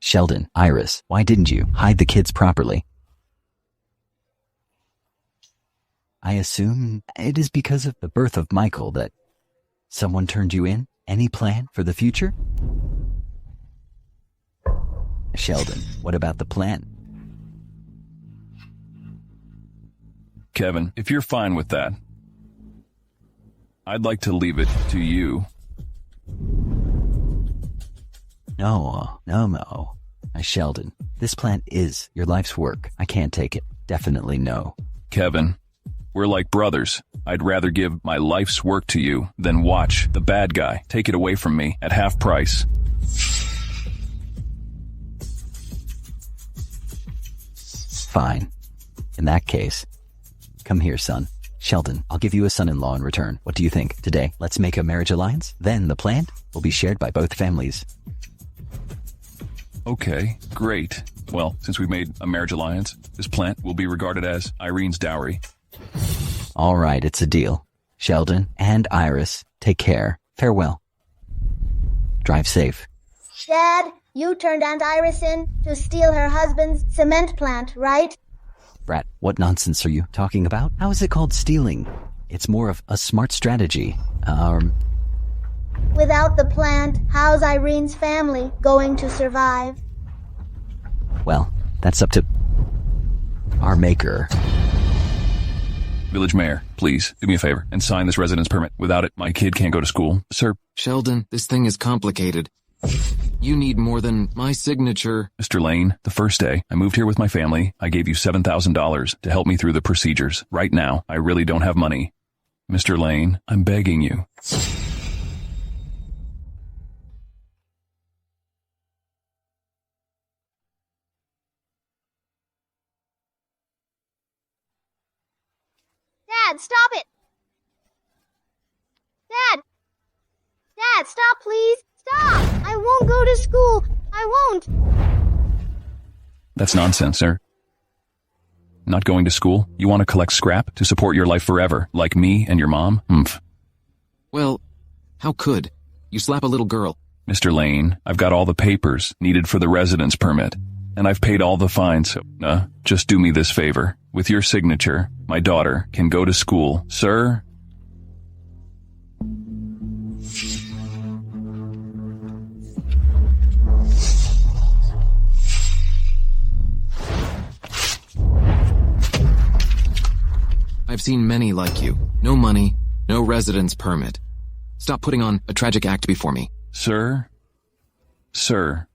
Sheldon, Iris, why didn't you hide the kids properly? I assume it is because of the birth of Michael that someone turned you in? Any plan for the future? Sheldon, what about the plan? Kevin, if you're fine with that, I'd like to leave it to you. No. Sheldon, this plan is your life's work. I can't take it. Definitely no. Kevin, we're like brothers. I'd rather give my life's work to you than watch the bad guy take it away from me at half price. Fine. In that case, come here, son. Sheldon, I'll give you a son-in-law in return. What do you think? Today, let's make a marriage alliance. Then the plant will be shared by both families. Okay, great. Well, since we've made a marriage alliance, this plant will be regarded as Irene's dowry. All right, it's a deal. Sheldon and Iris, take care. Farewell. Drive safe. Dad, you turned Aunt Iris in to steal her husband's cement plant, right? Brat, what nonsense are you talking about? How is it called stealing? It's more of a smart strategy. Without the plant, how's Irene's family going to survive? Well, that's up to our maker. Village Mayor, please, do me a favor and sign this residence permit. Without it, my kid can't go to school. Sir. Sheldon, this thing is complicated. You need more than my signature. Mr. Lane, the first day I moved here with my family, I gave you $7,000 to help me through the procedures. Right now, I really don't have money. Mr. Lane, I'm begging you. Dad, stop it! Dad, stop, please! Stop! I won't go to school! I won't! That's nonsense, sir. Not going to school? You want to collect scrap to support your life forever, like me and your mom? Humph. Well, how could? You slap a little girl. Mr. Lane, I've got all the papers needed for the residence permit, and I've paid all the fines, so, just do me this favor. With your signature, my daughter can go to school, sir. I've seen many like you. No money, no residence permit. Stop putting on a tragic act before me. Sir? Sir?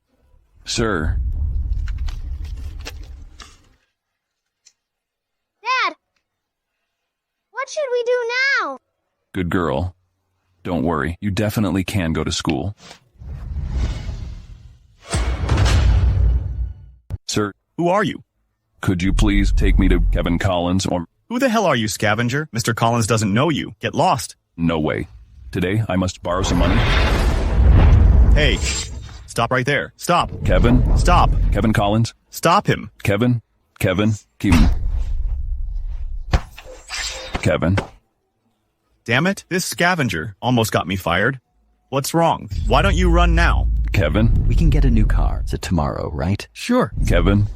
Sir? Dad! What should we do now? Good girl. Don't worry, you definitely can go to school. Sir? Who are you? Could you please take me to Kevin Collins or... Who the hell are you, scavenger? Mr. Collins doesn't know you. Get lost. No way. Today, I must borrow some money. Hey, stop right there. Stop. Kevin? Stop. Kevin Collins? Stop him. Kevin? Keep... Kevin? Damn it, this scavenger almost got me fired. What's wrong? Why don't you run now? Kevin? We can get a new car. Is it tomorrow, right? Sure. Kevin?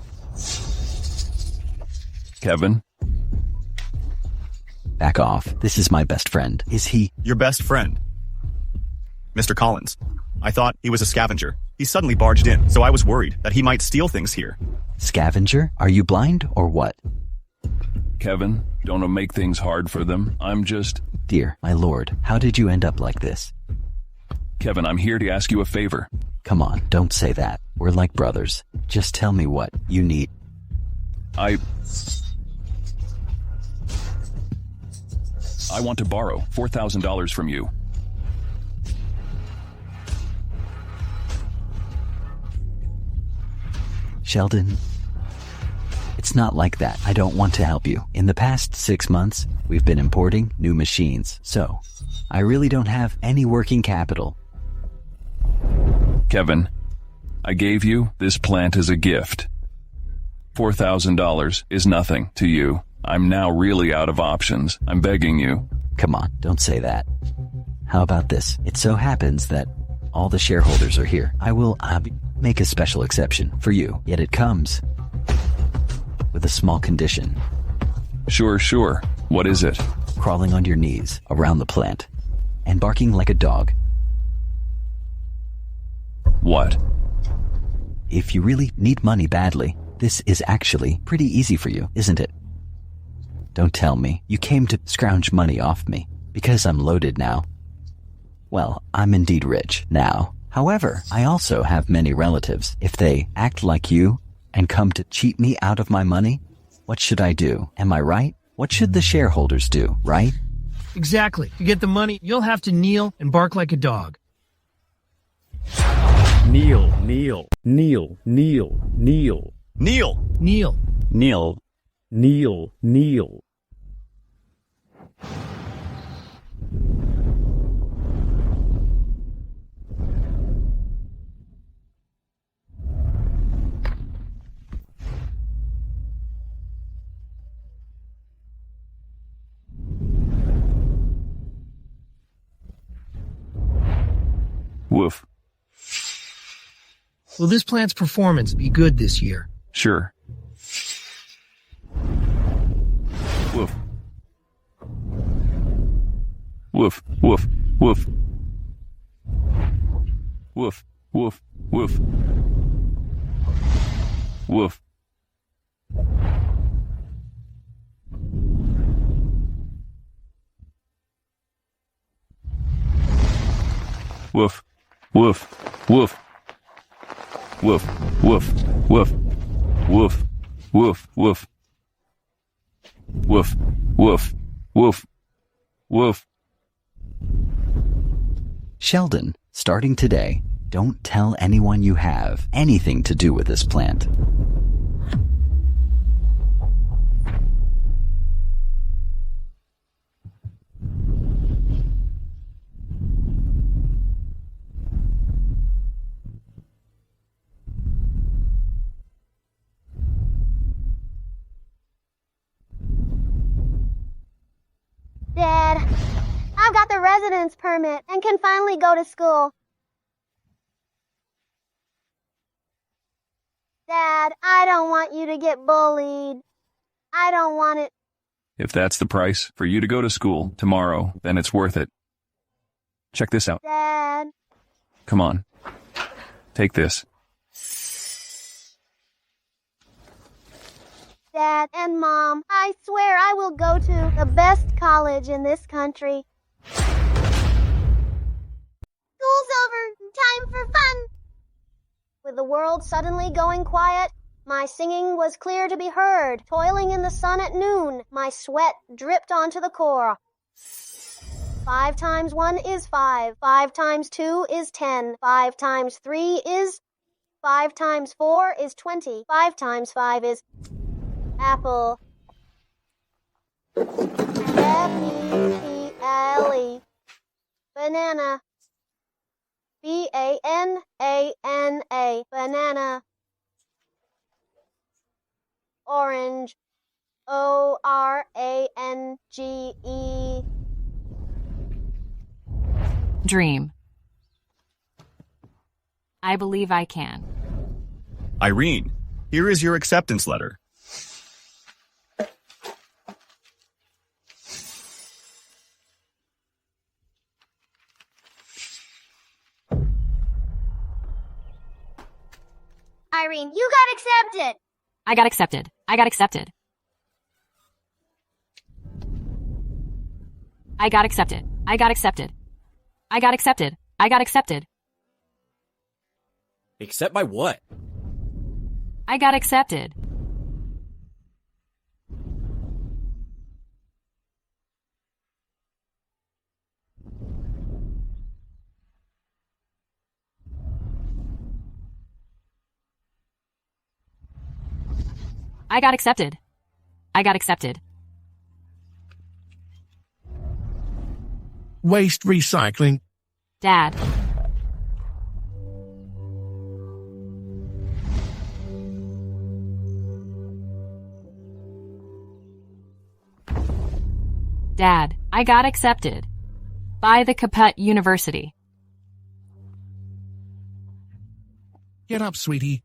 Kevin? Back off. This is my best friend. Is he? Your best friend. Mr. Collins. I thought he was a scavenger. He suddenly barged in, so I was worried that he might steal things here. Scavenger? Are you blind or what? Kevin, don't make things hard for them. I'm just... Dear, my lord, how did you end up like this? Kevin, I'm here to ask you a favor. Come on, don't say that. We're like brothers. Just tell me what you need. I want to borrow $4,000 from you. Sheldon, it's not like that. I don't want to help you. In the past 6 months, we've been importing new machines, so I really don't have any working capital. Kevin, I gave you this plant as a gift. $4,000 is nothing to you. I'm now really out of options. I'm begging you. Come on, don't say that. How about this? It so happens that all the shareholders are here. I will make a special exception for you, yet it comes with a small condition. Sure. What is it? Crawling on your knees around the plant and barking like a dog. What? If you really need money badly, this is actually pretty easy for you, isn't it? Don't tell me you came to scrounge money off me because I'm loaded now. Well, I'm indeed rich now. However, I also have many relatives. If they act like you and come to cheat me out of my money, what should I do? Am I right? What should the shareholders do, right? Exactly. To get the money, you'll have to kneel and bark like a dog. Kneel, kneel, kneel, kneel, kneel, Kneel! Kneel. Kneel. kneel, kneel. Woof. Will this plant's performance be good this year? Sure. Woof. Woof, woof, woof. Woof, woof, woof. Woof. Woof, woof, woof. Woof, woof, woof. Woof, woof, woof. Woof, woof, woof. Woof. Sheldon, starting today, don't tell anyone you have anything to do with this plant. Dad, I've got the residence permit and can finally go to school. Dad, I don't want you to get bullied. I don't want it. If that's the price for you to go to school tomorrow, then it's worth it. Check this out. Dad. Come on. Take this. Dad and Mom, I swear I will go to the best college in this country. School's over. Time for fun. With the world suddenly going quiet, my singing was clear to be heard. Toiling in the sun at noon, my sweat dripped onto the core. 5 times 1 is 5. 5 times 2 is 10. 5 times 3 is... 5 times 4 is 20. 5 times 5 is... Apple. F-E-P-L-E. Banana. B-A-N-A-N-A. Banana. Orange. O-R-A-N-G-E. Dream. I believe I can. Irene, here is your acceptance letter. Irene, you got accepted. I got accepted. I got accepted. I got accepted. I got accepted. I got accepted. I got accepted. Accept by what? I got accepted. I got accepted. I got accepted. Waste recycling. Dad. Dad, I got accepted by the Caput University. Get up, sweetie.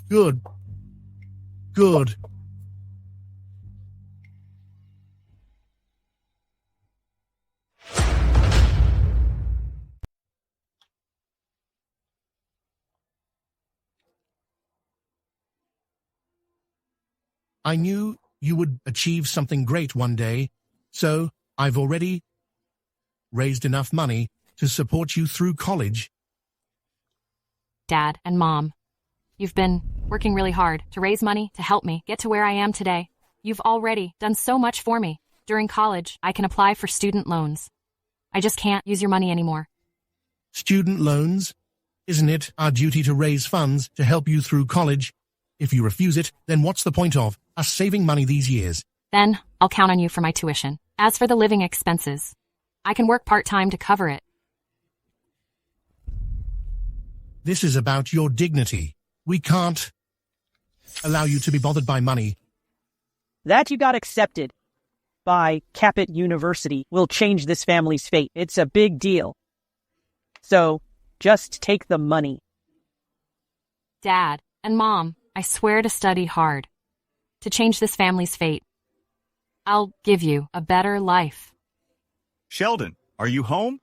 Good. Good. I knew you would achieve something great one day, so I've already raised enough money to support you through college. Dad and Mom, you've been working really hard to raise money to help me get to where I am today. You've already done so much for me. During college, I can apply for student loans. I just can't use your money anymore. Student loans? Isn't it our duty to raise funds to help you through college? If you refuse it, then what's the point of us saving money these years? Then I'll count on you for my tuition. As for the living expenses, I can work part-time to cover it. This is about your dignity. We can't allow you to be bothered by money. That you got accepted by Capit University will change this family's fate. It's a big deal. So, just take the money. Dad and Mom, I swear to study hard, to change this family's fate. I'll give you a better life. Sheldon, are you home?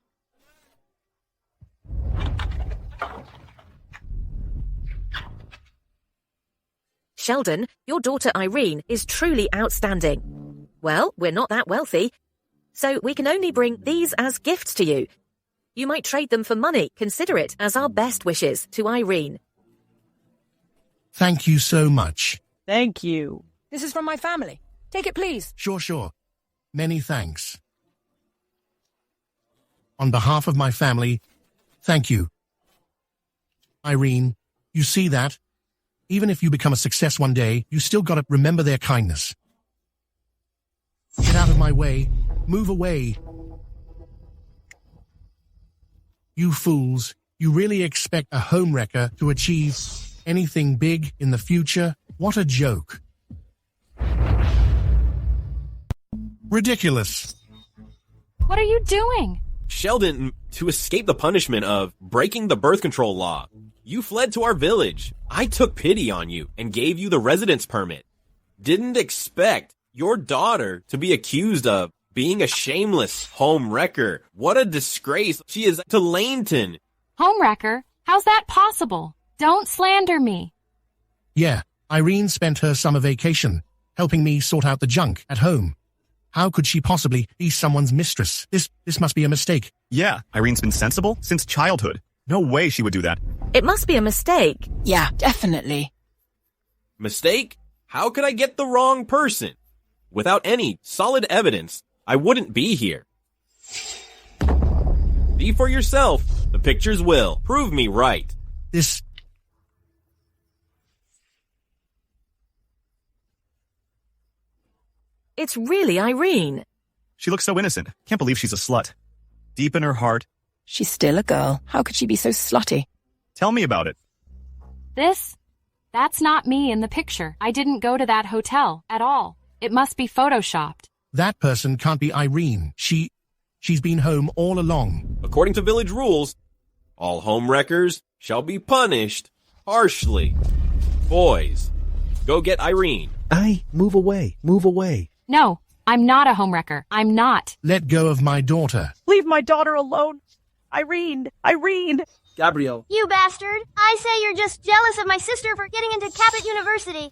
Sheldon, your daughter Irene is truly outstanding. Well, we're not that wealthy, so we can only bring these as gifts to you. You might trade them for money. Consider it as our best wishes to Irene. Thank you so much. Thank you. This is from my family. Take it, please. Sure. Many thanks. On behalf of my family, thank you. Irene, you see that? Even if you become a success one day, you still gotta remember their kindness. Get out of my way. Move away. You fools, you really expect a homewrecker to achieve anything big in the future? What a joke. Ridiculous. What are you doing? Sheldon, to escape the punishment of breaking the birth control law, you fled to our village. I took pity on you and gave you the residence permit. Didn't expect your daughter to be accused of being a shameless home wrecker. What a disgrace she is to Laneton. Homewrecker? How's that possible? Don't slander me. Yeah, Irene spent her summer vacation helping me sort out the junk at home. How could she possibly be someone's mistress? This must be a mistake. Yeah, Irene's been sensible since childhood. No way she would do that. It must be a mistake. Yeah, definitely. Mistake? How could I get the wrong person? Without any solid evidence, I wouldn't be here. See for yourself. The pictures will prove me right. It's really Irene. She looks so innocent. Can't believe she's a slut. Deep in her heart. She's still a girl. How could she be so slutty? Tell me about it. That's not me in the picture. I didn't go to that hotel at all. It must be photoshopped. That person can't be Irene. She's been home all along. According to village rules, all home wreckers shall be punished harshly. Boys, go get Irene. Move away. No, I'm not a homewrecker. I'm not. Let go of my daughter. Leave my daughter alone. Irene. Gabriel. You bastard! I say you're just jealous of my sister for getting into Capit University.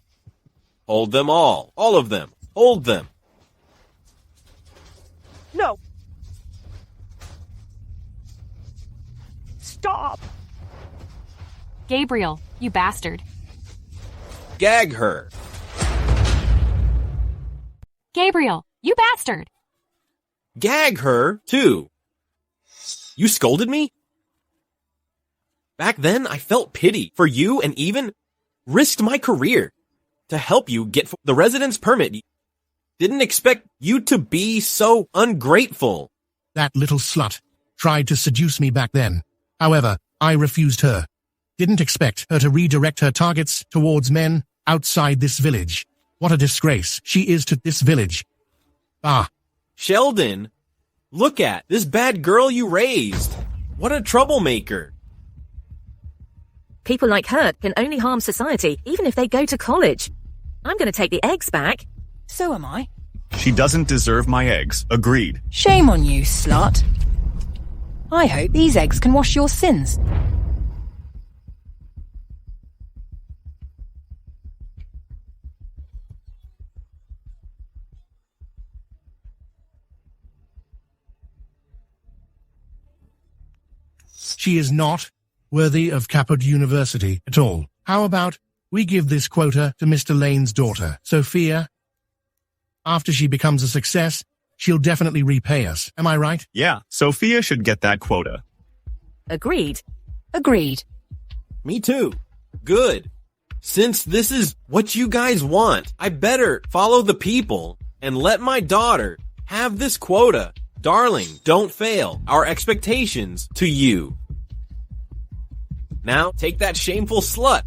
Hold them all of them. Hold them. No. Stop. Gabriel, you bastard. Gag her. Gabriel, you bastard. Gag her, too. You scolded me? Back then, I felt pity for you and even risked my career to help you get the residence permit. Didn't expect you to be so ungrateful. That little slut tried to seduce me back then. However, I refused her. Didn't expect her to redirect her targets towards men outside this village. What a disgrace she is to this village. Sheldon, look at this bad girl you raised. What a troublemaker. People like her can only harm society, even if they go to college. I'm going to take the eggs back. So am I. She doesn't deserve my eggs. Agreed. Shame on you, slut. I hope these eggs can wash your sins. She is not worthy of Caput University at all. How about we give this quota to Mr. Lane's daughter, Sophia? After she becomes a success, she'll definitely repay us. Am I right? Yeah, Sophia should get that quota. Agreed. Agreed. Me too. Good. Since this is what you guys want, I better follow the people and let my daughter have this quota. Darling, don't fail our expectations to you. Now, take that shameful slut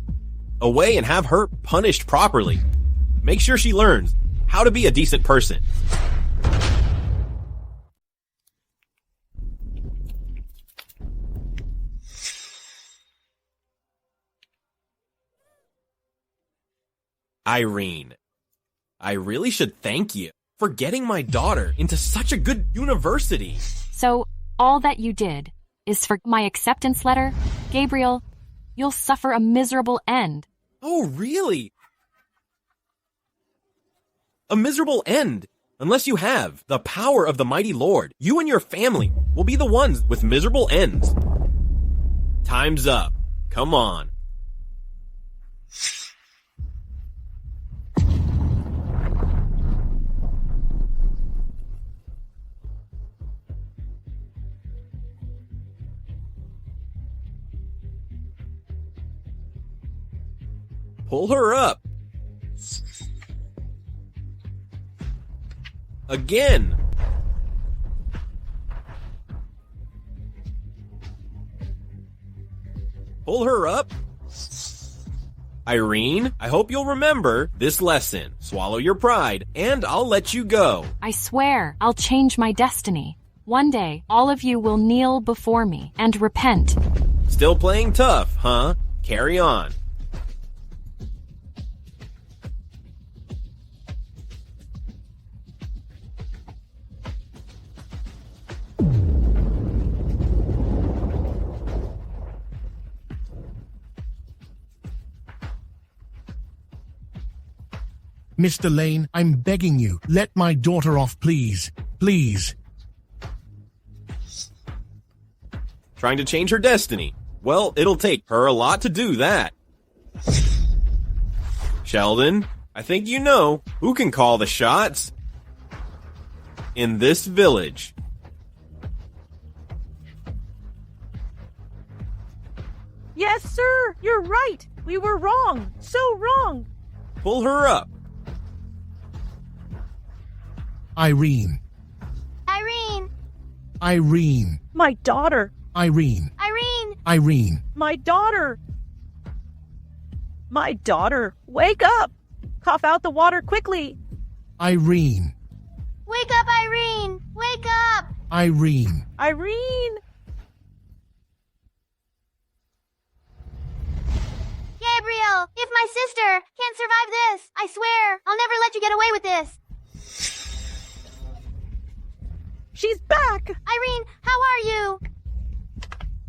away and have her punished properly. Make sure she learns how to be a decent person. Irene, I really should thank you for getting my daughter into such a good university. So, all that you did is for my acceptance letter? Gabriel, you'll suffer a miserable end. Oh, really? A miserable end? Unless you have the power of the mighty Lord, you and your family will be the ones with miserable ends. Time's up. Come on. Pull her up. Again. Pull her up. Irene, I hope you'll remember this lesson. Swallow your pride, and I'll let you go. I swear I'll change my destiny. One day, all of you will kneel before me and repent. Still playing tough, huh? Carry on. Mr. Lane, I'm begging you, let my daughter off, please. Please. Trying to change her destiny. Well, it'll take her a lot to do that. Sheldon, I think you know who can call the shots in this village. Yes, sir. You're right. We were wrong. So wrong. Pull her up. Irene. Irene! Irene. My daughter. Irene. Irene! Irene. My daughter. My daughter. Wake up. Cough out the water quickly. Irene. Wake up, Irene! Wake up! Irene. Irene. Gabriel, if my sister can't survive this, I swear I'll never let you get away with this. She's back! Irene, how are you?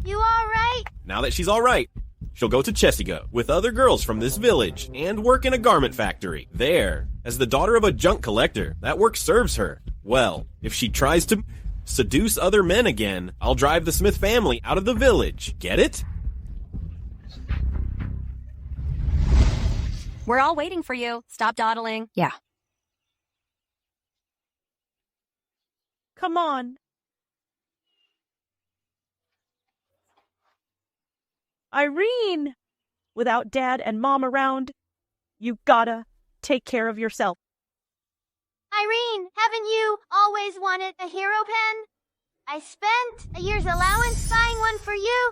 You all right? Now that she's all right, she'll go to Chesigo with other girls from this village and work in a garment factory. There, as the daughter of a junk collector, that work serves her. Well, if she tries to seduce other men again, I'll drive the Smith family out of the village. Get it? We're all waiting for you. Stop dawdling. Yeah. Come on. Irene! Without Dad and Mom around, you gotta take care of yourself. Irene, haven't you always wanted a hero pen? I spent a year's allowance buying one for you.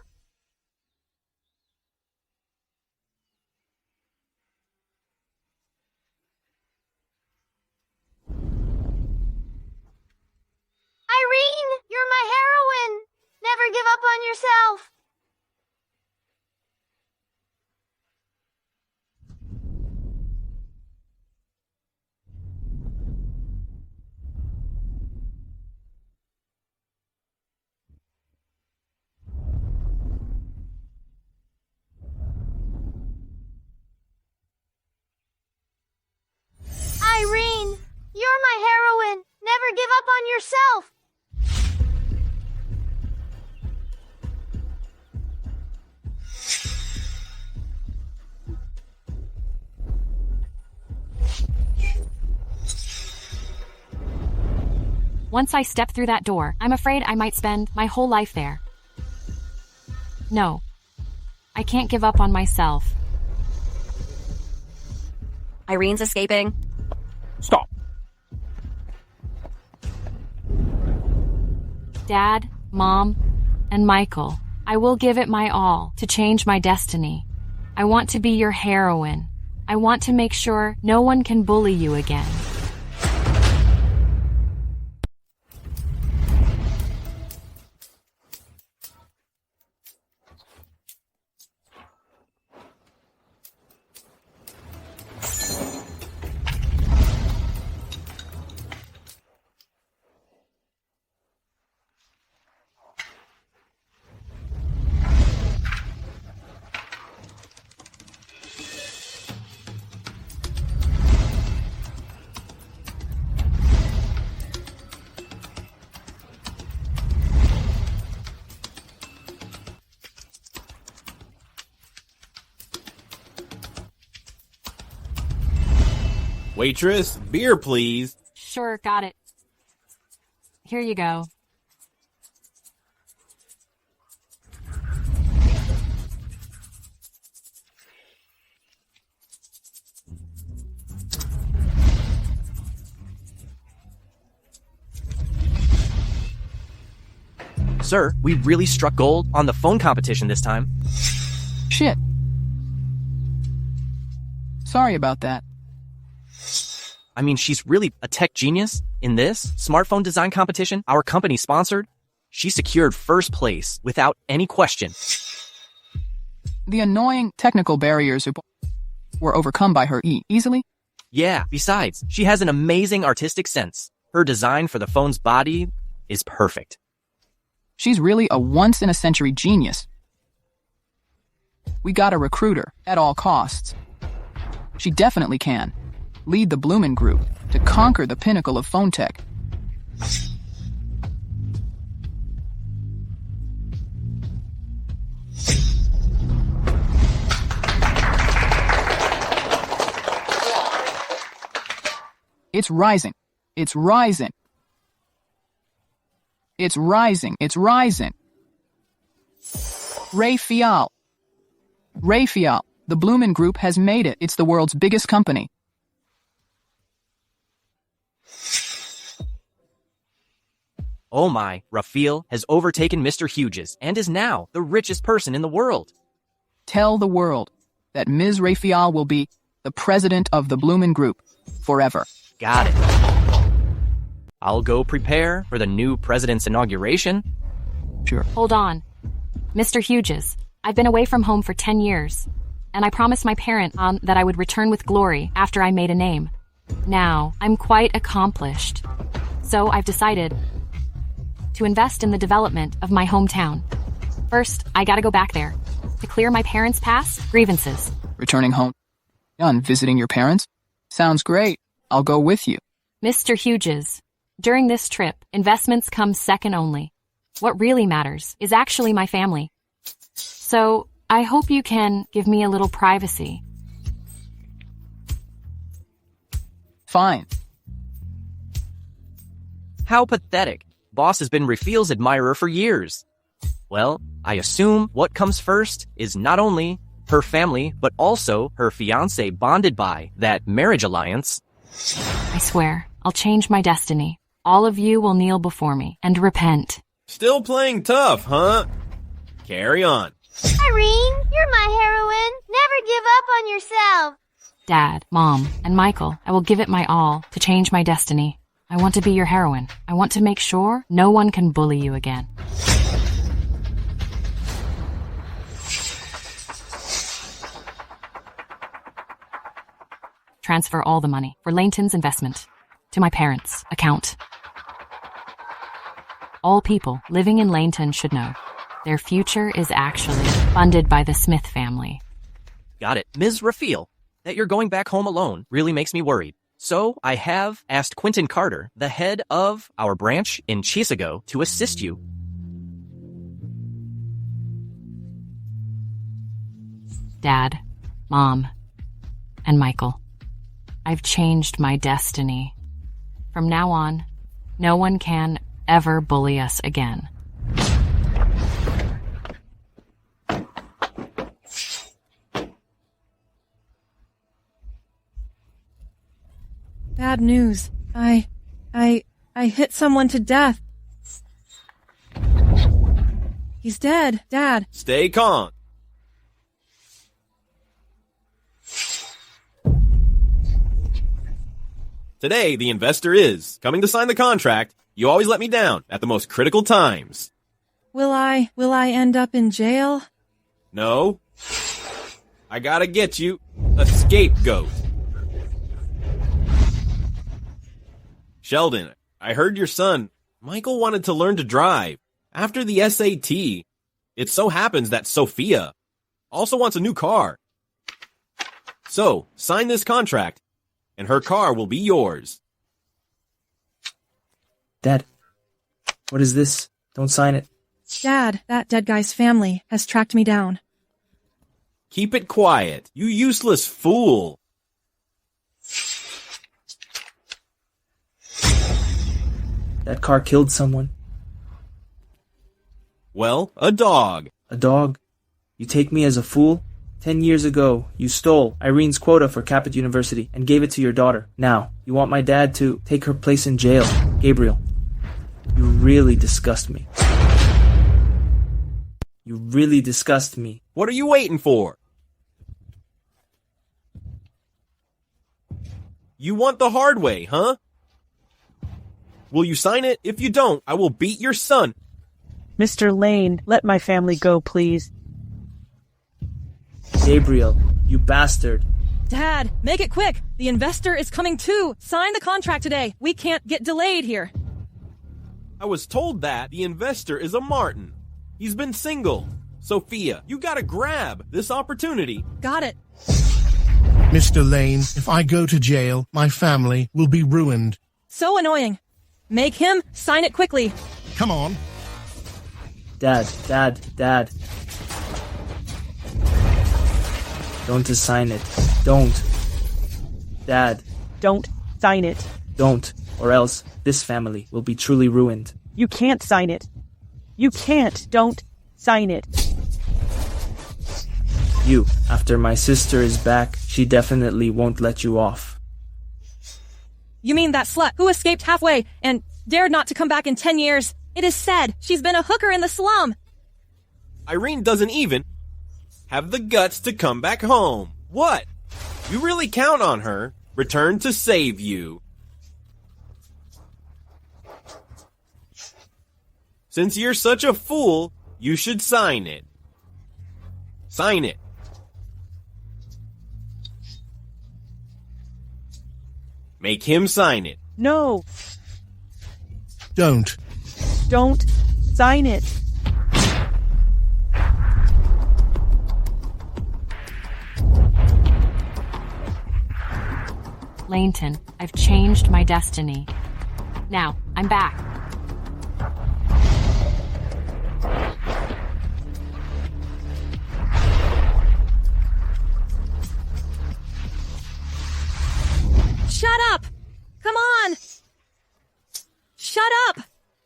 yourself. Irene, you're my heroine. Never give up on yourself. Once I step through that door, I'm afraid I might spend my whole life there. No, I can't give up on myself. Irene's escaping. Stop. Dad, Mom, and Michael, I will give it my all to change my destiny. I want to be your heroine. I want to make sure no one can bully you again. Waitress, beer please. Sure, got it. Here you go. Sir, we really struck gold on the phone competition this time. Shit. Sorry about that. I mean, she's really a tech genius. In this smartphone design competition our company sponsored, she secured first place without any question. The annoying technical barriers were overcome by her easily? Yeah, besides, she has an amazing artistic sense. Her design for the phone's body is perfect. She's really a once-in-a-century genius. We gotta recruit her at all costs. She definitely can lead the Bloomin' Group to conquer the pinnacle of phone tech. It's rising. It's rising. It's rising. It's rising. Raphael. The Bloomin' Group has made it. It's the world's biggest company. Oh my, Raphael has overtaken Mr. Hughes and is now the richest person in the world. Tell the world that Ms. Raphael will be the president of the Bloomin' Group forever. Got it. I'll go prepare for the new president's inauguration. Sure. Hold on. Mr. Hughes, I've been away from home for 10 years, and I promised my parent that I would return with glory after I made a name. Now, I'm quite accomplished. So I've decided to invest in the development of my hometown. First, I gotta go back there to clear my parents' past grievances. Returning home and visiting your parents? Sounds great. I'll go with you. Mr. Hughes, during this trip, investments come second only. What really matters is actually my family. So, I hope you can give me a little privacy. Fine. How pathetic. Boss has been Raphael's admirer for years. Well, I assume what comes first is not only her family, but also her fiancé bonded by that marriage alliance. I swear, I'll change my destiny. All of you will kneel before me and repent. Still playing tough, huh? Carry on. Irene, you're my heroine. Never give up on yourself. Dad, Mom, and Michael, I will give it my all to change my destiny. I want to be your heroine. I want to make sure no one can bully you again. transfer all the money for Laneton's investment to my parents' account. All people living in Laneton should know their future is actually funded by the Smith family. Got it. Ms. Raphael, that you're going back home alone really makes me worried. So I have asked Quentin Carter, the head of our branch in Chisago, to assist you. Dad, Mom, and Michael, I've changed my destiny. From now on, no one can ever bully us again. Bad news. I hit someone to death. He's dead, Dad. Stay calm. Today, the investor is coming to sign the contract. You always let me down at the most critical times. Will I end up in jail? No. I gotta get you a scapegoat. Sheldon, I heard your son, Michael, wanted to learn to drive. After the SAT, it so happens that Sophia also wants a new car. So, sign this contract, and her car will be yours. Dad, what is this? Don't sign it. Dad, that dead guy's family has tracked me down. Keep it quiet, you useless fool. That car killed someone. Well, a dog. A dog? You take me as a fool? 10 years ago, you stole Irene's quota for Caput University and gave it to your daughter. Now, you want my dad to take her place in jail. Gabriel, you really disgust me. You really disgust me. What are you waiting for? You want the hard way, huh? Will you sign it? If you don't, I will beat your son. Mr. Lane, let my family go, please. Gabriel, you bastard. Dad, make it quick. The investor is coming too. Sign the contract today. We can't get delayed here. I was told that the investor is a Martin. He's been single. Sophia, you gotta grab this opportunity. Got it. Mr. Lane, if I go to jail, my family will be ruined. So annoying. Make him sign it quickly. Come on. Dad. Don't sign it. Don't. Dad. Don't sign it. Don't, or else this family will be truly ruined. You can't sign it. You can't. Don't sign it. You, after my sister is back, she definitely won't let you off. You mean that slut who escaped halfway and dared not to come back in 10 years? It is said she's been a hooker in the slum. Irene doesn't even have the guts to come back home. What? You really count on her? Return to save you. Since you're such a fool, you should sign it. Sign it. Make him sign it. No. Don't. Don't sign it. Laneton, I've changed my destiny. Now, I'm back. Shut up! Come on! Shut up!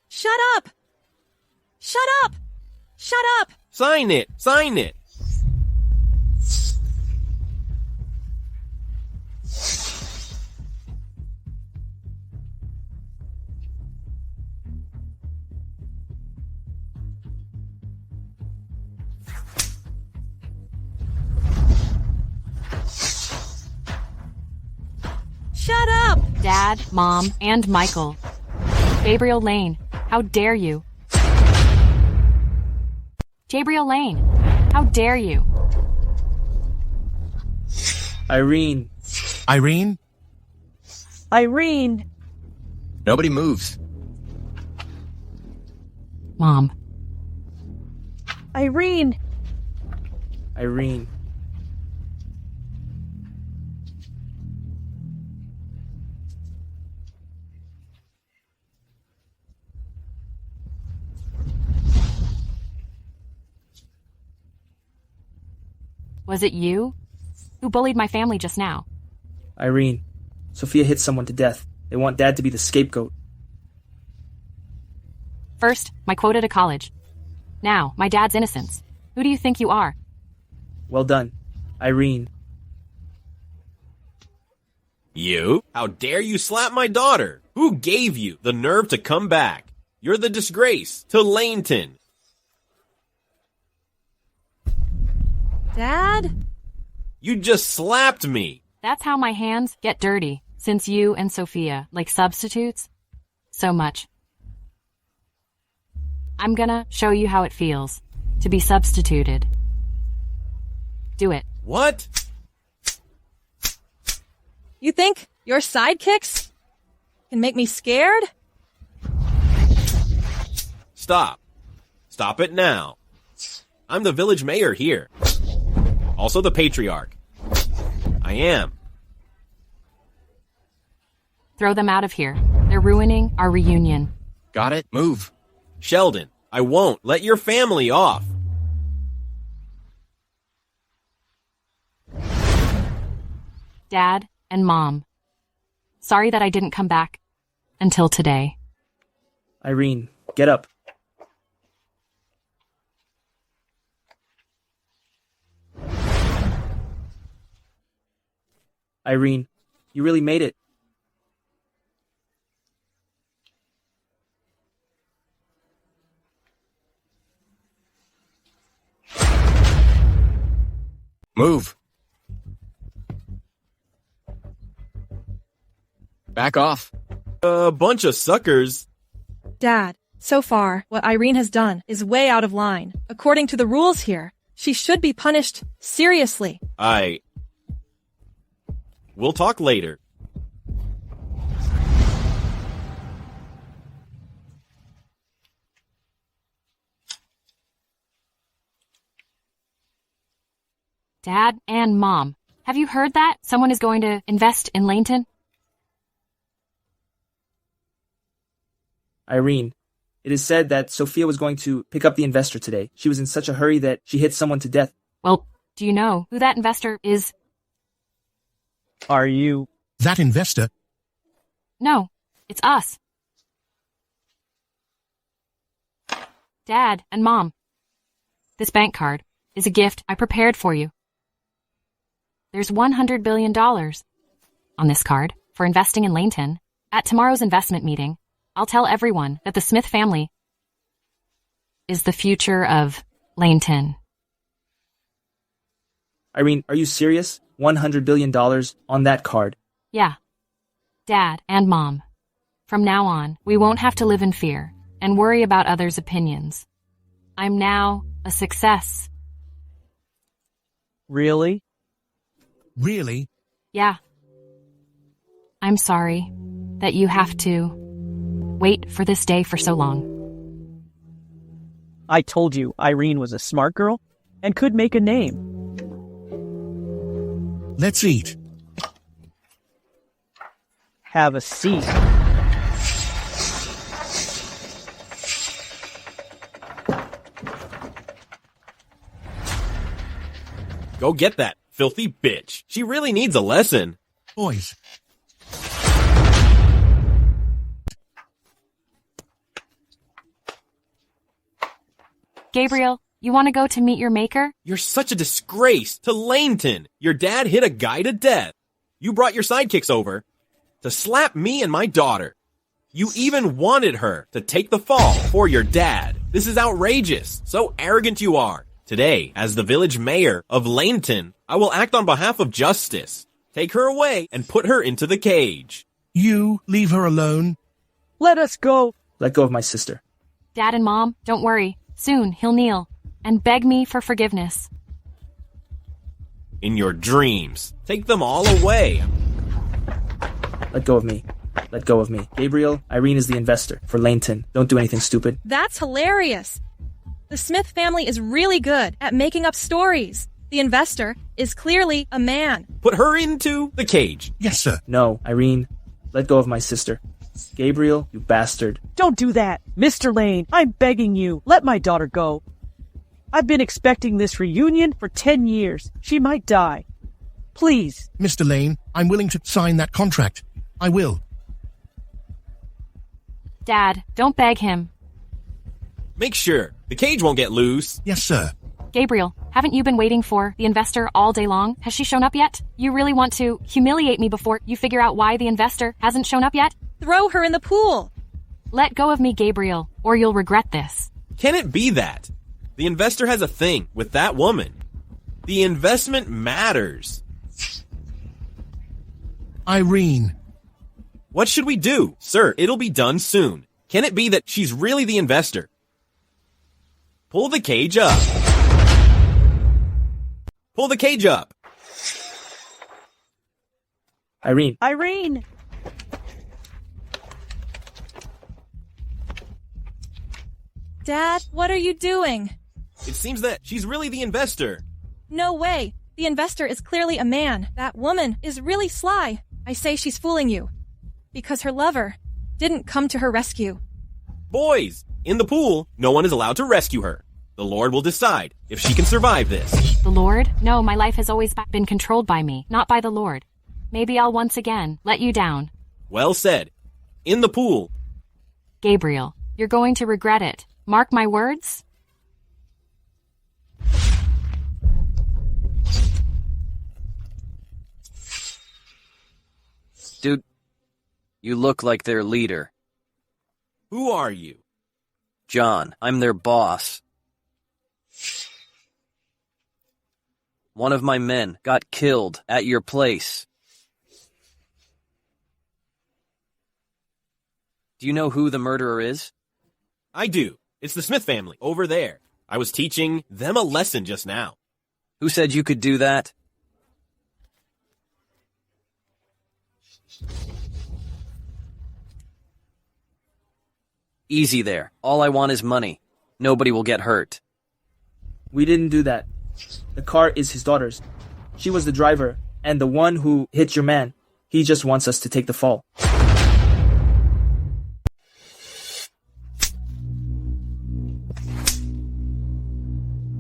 Shut up! Shut up! Shut up! Sign it! Sign it! Shut up! Dad, Mom, and Michael. Gabriel Lane, how dare you? Gabriel Lane, how dare you? Irene, Irene? Irene! Nobody moves. Mom. Irene! Irene. Was it you who bullied my family just now? Irene. Sophia hit someone to death. They want Dad to be the scapegoat. First, my quota to college. Now, my dad's innocence. Who do you think you are? Well done. Irene. You? How dare you slap my daughter? Who gave you the nerve to come back? You're the disgrace to Laneton. Dad? You just slapped me. That's how my hands get dirty, since you and Sophia, like substitutes, so much. I'm gonna show you how it feels to be substituted. Do it. What? You think your sidekicks can make me scared? Stop. Stop it now. I'm the village mayor here. Also the patriarch. I am. Throw them out of here. They're ruining our reunion. Got it? Move. Sheldon, I won't let your family off. Dad and Mom. Sorry that I didn't come back until today. Irene, get up. Irene, you really made it. Move. Back off. A bunch of suckers. Dad, so far, what Irene has done is way out of line. According to the rules here, she should be punished seriously. We'll talk later. Dad and Mom, have you heard that? Someone is going to invest in Laneton? Irene, it is said that Sophia was going to pick up the investor today. She was in such a hurry that she hit someone to death. Well, do you know who that investor is? Are you... That investor? No, it's us. Dad and Mom, this bank card is a gift I prepared for you. There's $100 billion on this card for investing in Laneton. At tomorrow's investment meeting, I'll tell everyone that the Smith family is the future of Laneton. Irene, are you serious? $100 billion on that card. Yeah. Dad and Mom. From now on, we won't have to live in fear and worry about others' opinions. I'm now a success. Really? Really? Yeah. I'm sorry that you have to wait for this day for so long. I told you Irene was a smart girl and could make a name. Let's eat. Have a seat. Go get that filthy bitch. She really needs a lesson. Boys. Gabriel, you want to go to meet your maker? You're such a disgrace to Laneton. Your dad hit a guy to death. You brought your sidekicks over to slap me and my daughter. You even wanted her to take the fall for your dad. This is outrageous. So arrogant you are. Today, as the village mayor of Laneton, I will act on behalf of justice. Take her away and put her into the cage. You leave her alone. Let us go. Let go of my sister. Dad and Mom, don't worry. Soon he'll kneel and beg me for forgiveness. In your dreams, take them all away. Let go of me. Let go of me. Gabriel, Irene is the investor for Laneton. Don't do anything stupid. That's hilarious. The Smith family is really good at making up stories. The investor is clearly a man. Put her into the cage. Yes, sir. No, Irene, let go of my sister. Gabriel, you bastard. Don't do that. Mr. Lane, I'm begging you. Let my daughter go. I've been expecting this reunion for 10 years. She might die. Please. Mr. Lane, I'm willing to sign that contract. I will. Dad, don't beg him. Make sure the cage won't get loose. Yes, sir. Gabriel, haven't you been waiting for the investor all day long? Has she shown up yet? You really want to humiliate me before you figure out why the investor hasn't shown up yet? Throw her in the pool. Let go of me, Gabriel, or you'll regret this. Can it be that? The investor has a thing with that woman. The investment matters. Irene. What should we do? Sir, it'll be done soon. Can it be that she's really the investor? Pull the cage up. Pull the cage up. Irene. Irene! Dad, what are you doing? It seems that she's really the investor. No way. The investor is clearly a man. That woman is really sly. I say she's fooling you. Because her lover didn't come to her rescue. Boys, in the pool, no one is allowed to rescue her. The Lord will decide if she can survive this. The Lord? No, my life has always been controlled by me, not by the Lord. Maybe I'll once again let you down. Well said. In the pool. Gabriel, you're going to regret it. Mark my words. Dude, you look like their leader. Who are you? John, I'm their boss. One of my men got killed at your place. Do you know who the murderer is? I do. It's the Smith family, over there. I was teaching them a lesson just now. Who said you could do that? Easy there. All I want is money. Nobody will get hurt. We didn't do that. The car is his daughter's. She was the driver, and the one who hit your man. He just wants us to take the fall.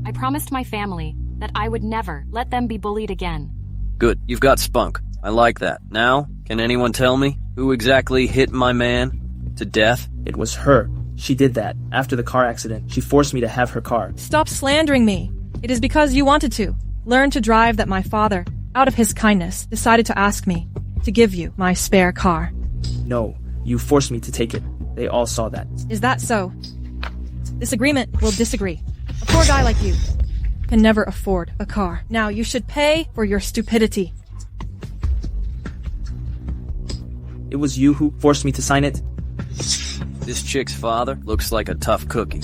I promised my family that I would never let them be bullied again. Good, you've got spunk. I like that. Now, can anyone tell me who exactly hit my man to death? It was her. She did that. After the car accident, she forced me to have her car. Stop slandering me. It is because you wanted to. Learn to drive that my father, out of his kindness, decided to ask me to give you my spare car. No, you forced me to take it. They all saw that. Is that so? This agreement will disagree. A poor guy like you can never afford a car. Now you should pay for your stupidity. It was you who forced me to sign it? This chick's father looks like a tough cookie.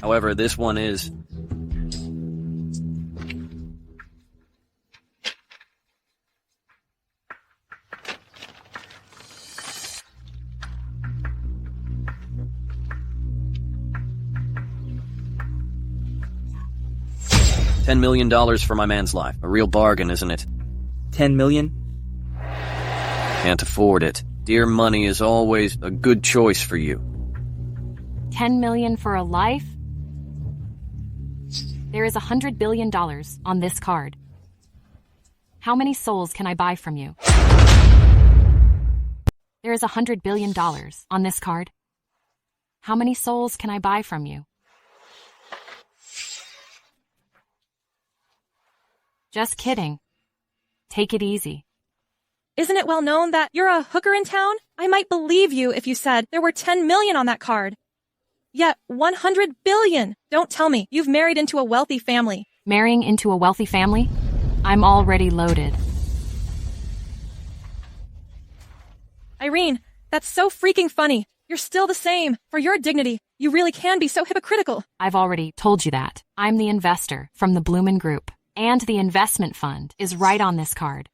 However, this one is. $10 million for my man's life. A real bargain, isn't it? 10 million? Can't afford it. Dear money is always a good choice for you. 10 million for a life? There is $100 billion on this card. How many souls can I buy from you? There is $100 billion on this card. How many souls can I buy from you? Just kidding. Take it easy. Isn't it well known that you're a hooker in town? I might believe you if you said there were 10 million on that card. Yet 100 billion. Don't tell me you've married into a wealthy family. Marrying into a wealthy family? I'm already loaded. Irene, that's so freaking funny. You're still the same. For your dignity, you really can be so hypocritical. I've already told you that. I'm the investor from the Bloomin' Group. And the investment fund is right on this card.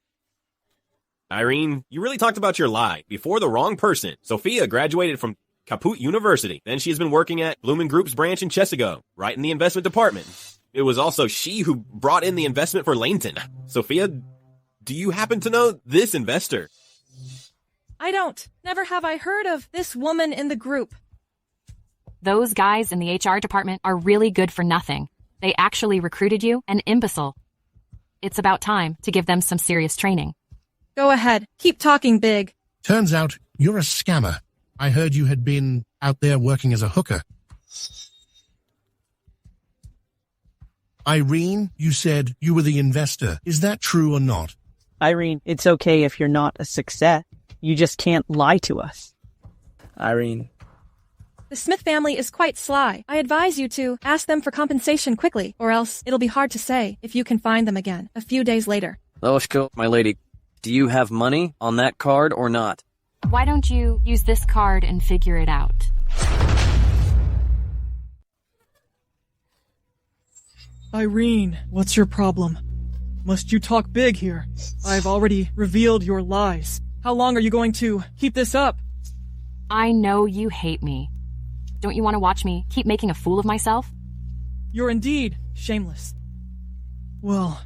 Irene, you really talked about your lie before the wrong person. Sophia graduated from Caput University. Then she has been working at Blumen Group's branch in Chesigo, right in the investment department. It was also she who brought in the investment for Laneton. Sophia, do you happen to know this investor? I don't. Never have I heard of this woman in the group. Those guys in the HR department are really good for nothing. They actually recruited you, an imbecile. It's about time to give them some serious training. Go ahead. Keep talking big. Turns out you're a scammer. I heard you had been out there working as a hooker. Irene, you said you were the investor. Is that true or not? Irene, it's okay if you're not a success. You just can't lie to us. Irene. The Smith family is quite sly. I advise you to ask them for compensation quickly, or else it'll be hard to say if you can find them again a few days later. Loshko, my lady, do you have money on that card or not? Why don't you use this card and figure it out? Irene, what's your problem? Must you talk big here? I've already revealed your lies. How long are you going to keep this up? I know you hate me. Don't you want to watch me keep making a fool of myself? You're indeed shameless. Well,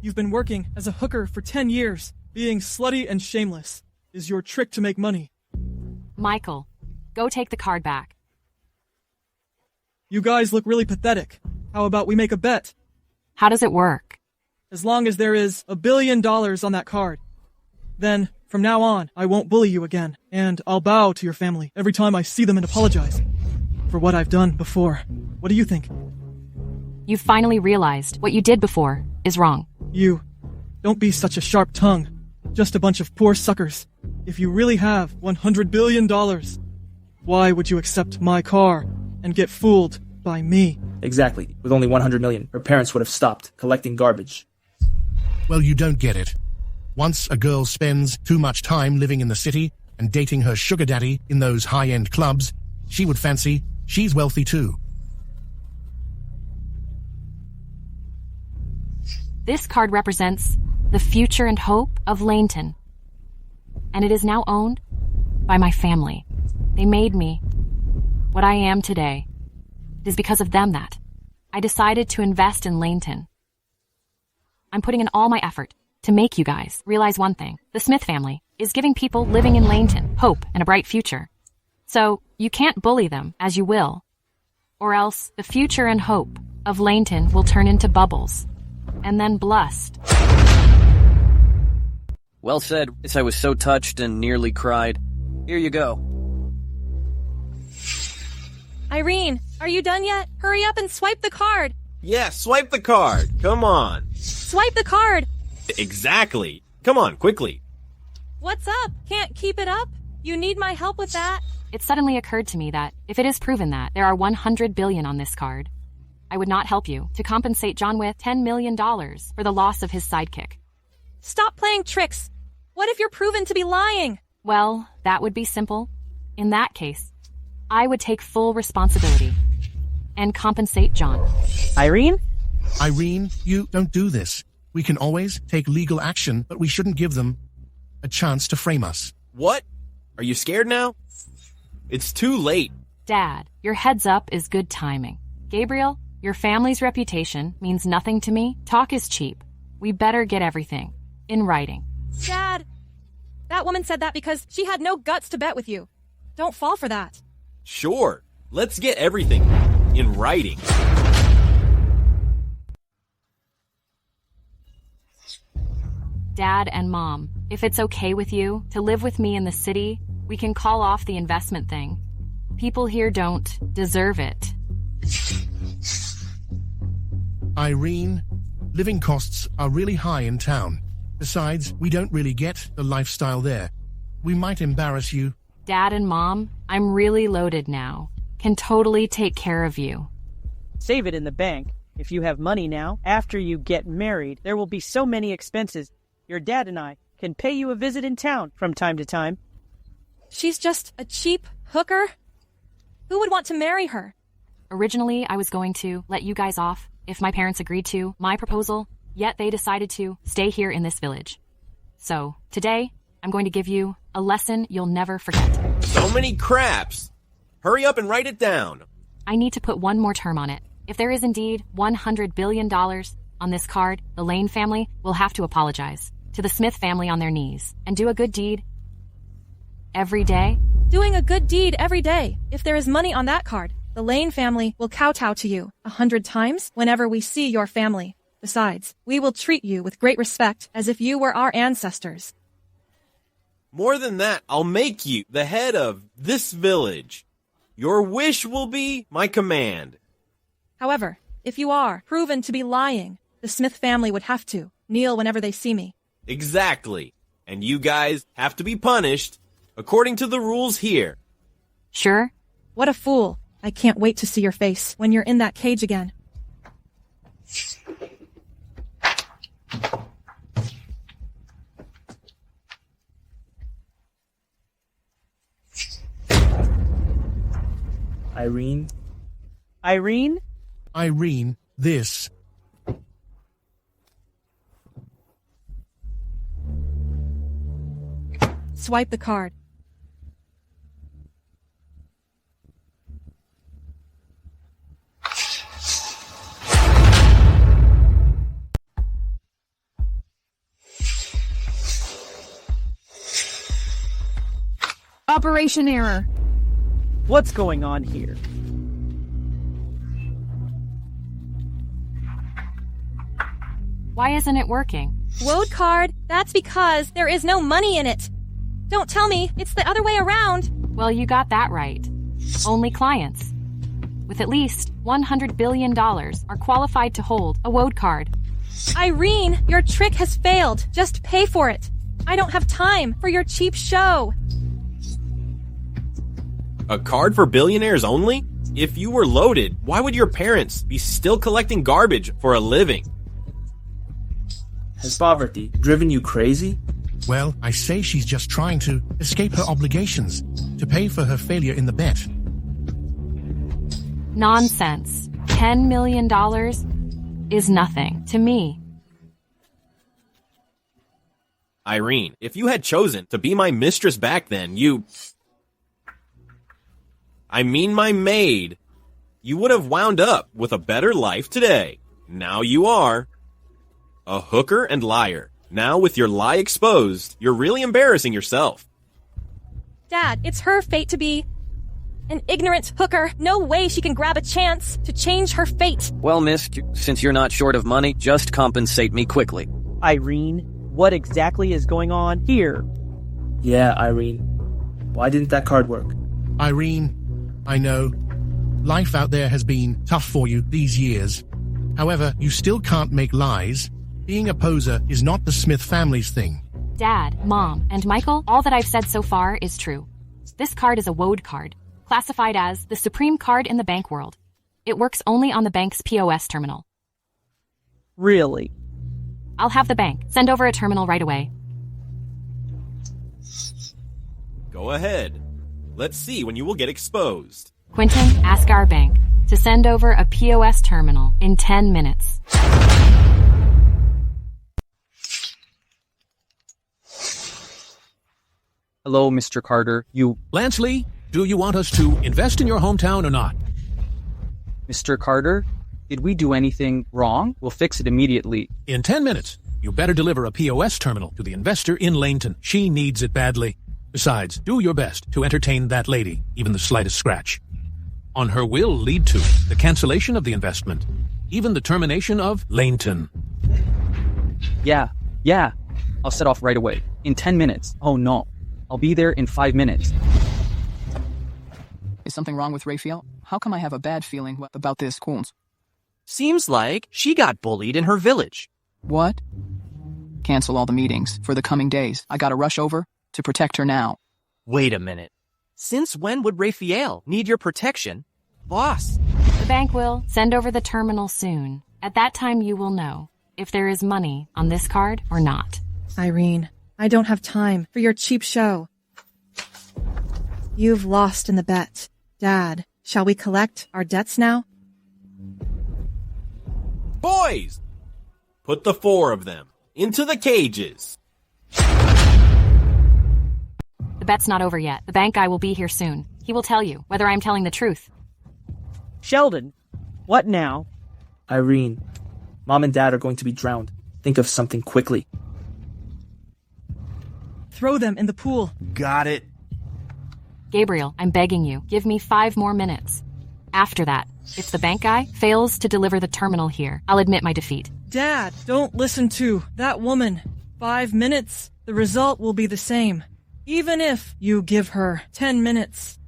you've been working as a hooker for 10 years. Being slutty and shameless is your trick to make money. Michael, go take the card back. You guys look really pathetic. How about we make a bet? How does it work? As long as there is $1 billion on that card. Then, from now on, I won't bully you again, and I'll bow to your family every time I see them and apologize for what I've done before. What do you think? You finally realized what you did before is wrong. You, don't be such a sharp tongue. Just a bunch of poor suckers. If you really have $100 billion, why would you accept my car and get fooled by me? Exactly. With only 100 million, her parents would have stopped collecting garbage. Well, you don't get it. Once a girl spends too much time living in the city and dating her sugar daddy in those high-end clubs, she would fancy she's wealthy too. This card represents the future and hope of Laneton. And it is now owned by my family. They made me what I am today. It is because of them that I decided to invest in Laneton. I'm putting in all my effort to make you guys realize one thing. The Smith family is giving people living in Laneton hope and a bright future. So you can't bully them as you will, or else the future and hope of Laneton will turn into bubbles and then blust. Well said. Yes, I was so touched and nearly cried. Here you go. Irene, are you done yet? Hurry up and swipe the card. Yeah, swipe the card. Come on. Swipe the card. Exactly. Come on, quickly. What's up? Can't keep it up? You need my help with that? It suddenly occurred to me that if it is proven that there are 100 billion on this card, I would not help you to compensate John with $10 million for the loss of his sidekick. Stop playing tricks. What if you're proven to be lying? Well, that would be simple. In that case, I would take full responsibility and compensate John. Irene? Irene, you don't do this. We can always take legal action, but we shouldn't give them a chance to frame us. What? Are you scared now? It's too late. Dad, your heads up is good timing. Gabriel, your family's reputation means nothing to me. Talk is cheap. We better get everything in writing. Dad, that woman said that because she had no guts to bet with you. Don't fall for that. Sure. Let's get everything in writing. Dad and Mom, if it's okay with you to live with me in the city, we can call off the investment thing. People here don't deserve it. Irene, living costs are really high in town. Besides, we don't really get the lifestyle there. We might embarrass you. Dad and Mom, I'm really loaded now. Can totally take care of you. Save it in the bank. If you have money now, after you get married, there will be so many expenses. Your dad and I can pay you a visit in town from time to time. She's just a cheap hooker? Who would want to marry her? Originally, I was going to let you guys off if my parents agreed to my proposal, yet they decided to stay here in this village. So, today, I'm going to give you a lesson you'll never forget. So many craps! Hurry up and write it down. I need to put one more term on it. If there is indeed $100 billion on this card, the Lane family will have to apologize to the Smith family on their knees and do a good deed every day. Doing a good deed every day. If there is money on that card, the Lane family will kowtow to you 100 times whenever we see your family. Besides, we will treat you with great respect as if you were our ancestors. More than that, I'll make you the head of this village. Your wish will be my command. However, if you are proven to be lying, the Smith family would have to kneel whenever they see me. Exactly. And you guys have to be punished according to the rules here. Sure? What a fool. I can't wait to see your face when you're in that cage again. Irene? Irene, this. Swipe the card. Operation error. What's going on here? Why isn't it working? Woad card? That's because there is no money in it. Don't tell me it's the other way around. Well, you got that right. Only clients with at least $100 billion are qualified to hold a Woad card. Irene, your trick has failed. Just pay for it. I don't have time for your cheap show. A card for billionaires only? If you were loaded, why would your parents be still collecting garbage for a living? Has poverty driven you crazy? Well, I say she's just trying to escape her obligations, to pay for her failure in the bet. Nonsense. $10 million is nothing to me. Irene, if you had chosen to be my mistress back then, I mean my maid, you would have wound up with a better life today. Now you are a hooker and liar. Now with your lie exposed, you're really embarrassing yourself. Dad, it's her fate to be an ignorant hooker. No way she can grab a chance to change her fate. Well, miss, since you're not short of money, just compensate me quickly. Irene, what exactly is going on here? Yeah, Irene. Why didn't that card work? Irene, I know. Life out there has been tough for you these years. However, you still can't make lies. Being a poser is not the Smith family's thing. Dad, Mom, and Michael, all that I've said so far is true. This card is a Woad card, classified as the supreme card in the bank world. It works only on the bank's POS terminal. Really? I'll have the bank send over a terminal right away. Go ahead. Let's see when you will get exposed. Quentin, ask our bank to send over a POS terminal in 10 minutes. Hello, Mr. Carter. Lance Lee, do you want us to invest in your hometown or not? Mr. Carter, did we do anything wrong? We'll fix it immediately. In 10 minutes, you better deliver a POS terminal to the investor in Laneton. She needs it badly. Besides, do your best to entertain that lady, even the slightest scratch. On her will lead to the cancellation of the investment, even the termination of Laneton. Yeah. I'll set off right away. In 10 minutes. Oh no. I'll be there in 5 minutes. Is something wrong with Raphael? How come I have a bad feeling about this, Coons? Seems like she got bullied in her village. What? Cancel all the meetings for the coming days. I gotta rush over to protect her now. Wait a minute. Since when would Raphael need your protection? Boss. The bank will send over the terminal soon. At that time you will know if there is money on this card or not. Irene, I don't have time for your cheap show. You've lost in the bet. Dad, shall we collect our debts now? Boys! Put the 4 of them into the cages. The bet's not over yet. The bank guy will be here soon. He will tell you whether I'm telling the truth. Sheldon, what now? Irene, Mom and Dad are going to be drowned. Think of something quickly. Throw them in the pool. Got it. Gabriel, I'm begging you, give me 5 more minutes. After that, if the bank guy fails to deliver the terminal here, I'll admit my defeat. Dad, don't listen to that woman. 5 minutes, the result will be the same. Even if you give her 10 minutes.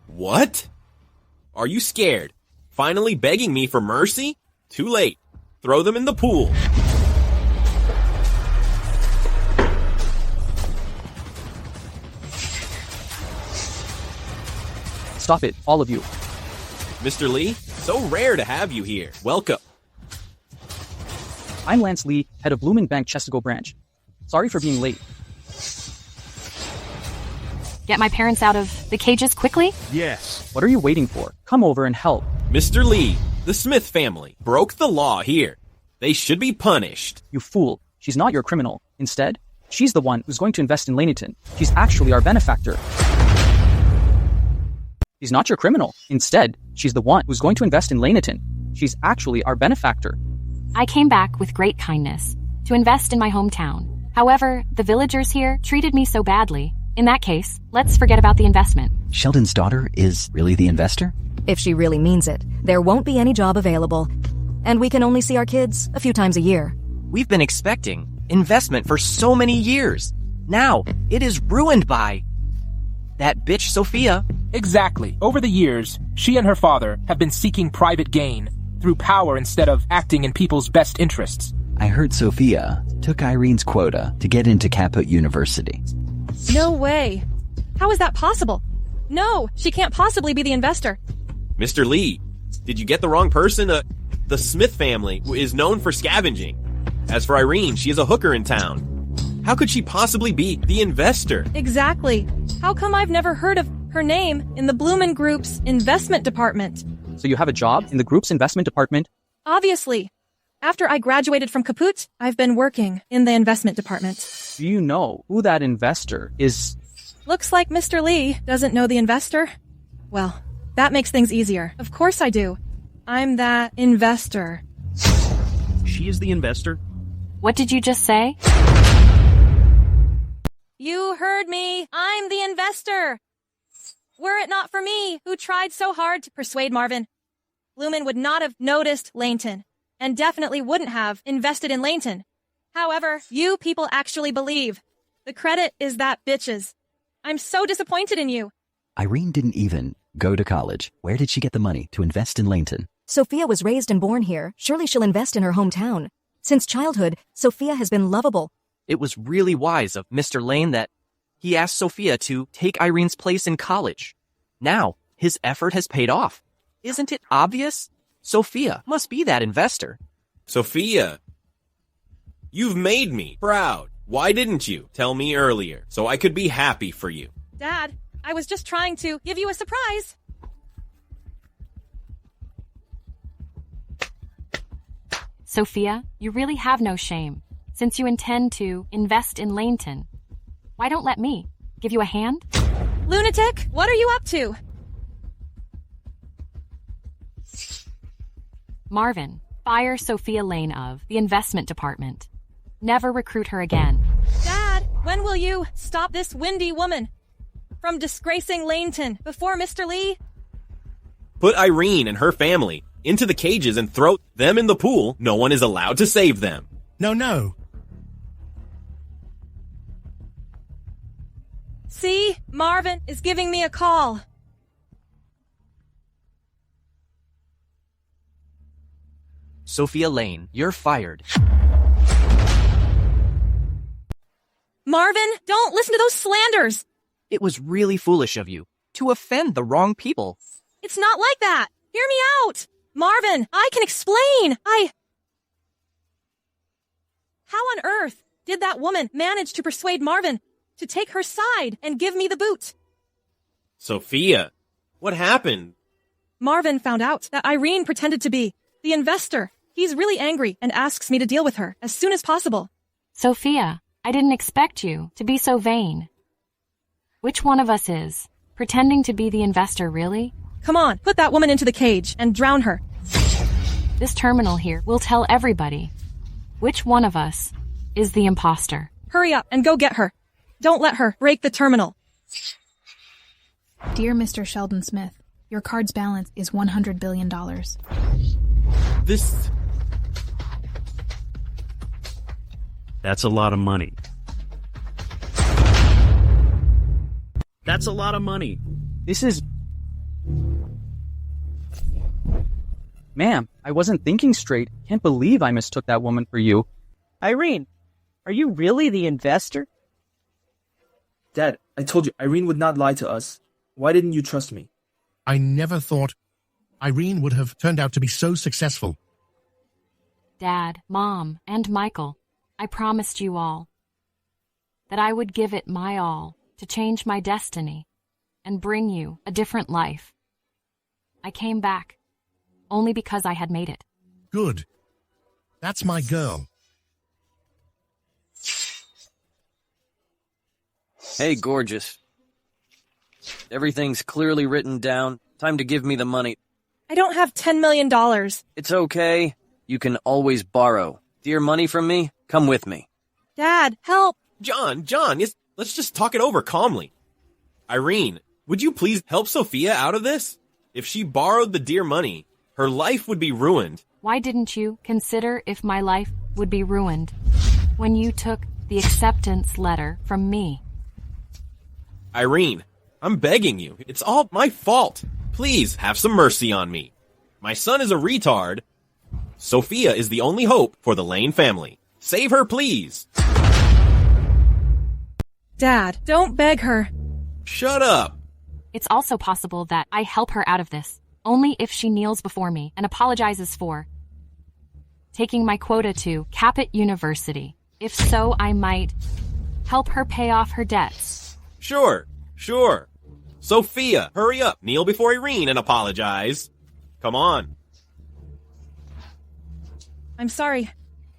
What? Are you scared? Finally begging me for mercy? Too late. Throw them in the pool. Stop it, all of you. Mr. Lee, so rare to have you here. Welcome. I'm Lance Lee, head of Bloomin' Bank Chesapeake branch. Sorry for being late. Get my parents out of the cages quickly? Yes. What are you waiting for? Come over and help. Mr. Lee, the Smith family broke the law here. They should be punished. You fool. She's not your criminal. Instead, she's the one who's going to invest in Laneton. She's actually our benefactor. She's not your criminal. Instead, she's the one who's going to invest in Laneton. She's actually our benefactor. I came back with great kindness to invest in my hometown. However, the villagers here treated me so badly. In that case, let's forget about the investment. Sheldon's daughter is really the investor? If she really means it, there won't be any job available. And we can only see our kids a few times a year. We've been expecting investment for so many years. Now, it is ruined by that bitch Sophia. Exactly. Over the years, she and her father have been seeking private gain through power instead of acting in people's best interests. I heard Sophia took Irene's quota to get into Caput University. No way. How is that possible? No, she can't possibly be the investor. Mr. Lee, did you get the wrong person? The Smith family is known for scavenging. As for Irene, she is a hooker in town. How could she possibly be the investor? Exactly. How come I've never heard of her name in the Bloomin' Group's investment department? So you have a job in the group's investment department? Obviously. After I graduated from Caput, I've been working in the investment department. Do you know who that investor is? Looks like Mr. Lee doesn't know the investor. Well, that makes things easier. Of course I do. I'm that investor. She is the investor? What did you just say? You heard me. I'm the investor. Were it not for me, who tried so hard to persuade Marvin, Bloomin' would not have noticed Laneton, and definitely wouldn't have invested in Laneton. However, you people actually believe. The credit is that bitch's. I'm so disappointed in you. Irene didn't even go to college. Where did she get the money to invest in Laneton? Sophia was raised and born here. Surely she'll invest in her hometown. Since childhood, Sophia has been lovable. It was really wise of Mr. Lane that he asked Sophia to take Irene's place in college. Now, his effort has paid off. Isn't it obvious? Sophia must be that investor. Sophia, you've made me proud. Why didn't you tell me earlier so I could be happy for you? Dad, I was just trying to give you a surprise. Sophia, you really have no shame, since you intend to invest in Laneton. Why don't let me give you a hand? Lunatic, what are you up to? Marvin, fire Sophia Lane of the investment department. Never recruit her again. Dad, when will you stop this windy woman from disgracing Laneton before Mr. Lee? Put Irene and her family into the cages and throw them in the pool. No one is allowed to save them. No. See, Marvin is giving me a call. Sophia Lane, you're fired. Marvin, don't listen to those slanders. It was really foolish of you to offend the wrong people. It's not like that. Hear me out. Marvin, I can explain. How on earth did that woman manage to persuade Marvin to take her side and give me the boot? Sophia, what happened? Marvin found out that Irene pretended to be the investor. He's really angry and asks me to deal with her as soon as possible. Sophia, I didn't expect you to be so vain. Which one of us is? Pretending to be the investor, really? Come on, put that woman into the cage and drown her. This terminal here will tell everybody which one of us is the imposter. Hurry up and go get her. Don't let her break the terminal. Dear Mr. Sheldon Smith, your card's balance is $100 billion. That's a lot of money. That's a lot of money. This is... Ma'am, I wasn't thinking straight. Can't believe I mistook that woman for you. Irene, are you really the investor? Dad, I told you, Irene would not lie to us. Why didn't you trust me? I never thought Irene would have turned out to be so successful. Dad, Mom, and Michael, I promised you all that I would give it my all to change my destiny and bring you a different life. I came back only because I had made it. Good. That's my girl. Hey, gorgeous. Everything's clearly written down. Time to give me the money. I don't have $10 million. It's okay. You can always borrow. Dear money from me? Come with me. Dad, help! John, let's just talk it over calmly. Irene, would you please help Sophia out of this? If she borrowed the dear money, her life would be ruined. Why didn't you consider if my life would be ruined when you took the acceptance letter from me? Irene, I'm begging you. It's all my fault. Please have some mercy on me. My son is a retard. Sophia is the only hope for the Lane family. Save her, please. Dad, don't beg her. Shut up. It's also possible that I help her out of this, only if she kneels before me and apologizes for taking my quota to Caput University. If so, I might help her pay off her debts. Sure. Sophia, hurry up. Kneel before Irene and apologize. Come on. I'm sorry.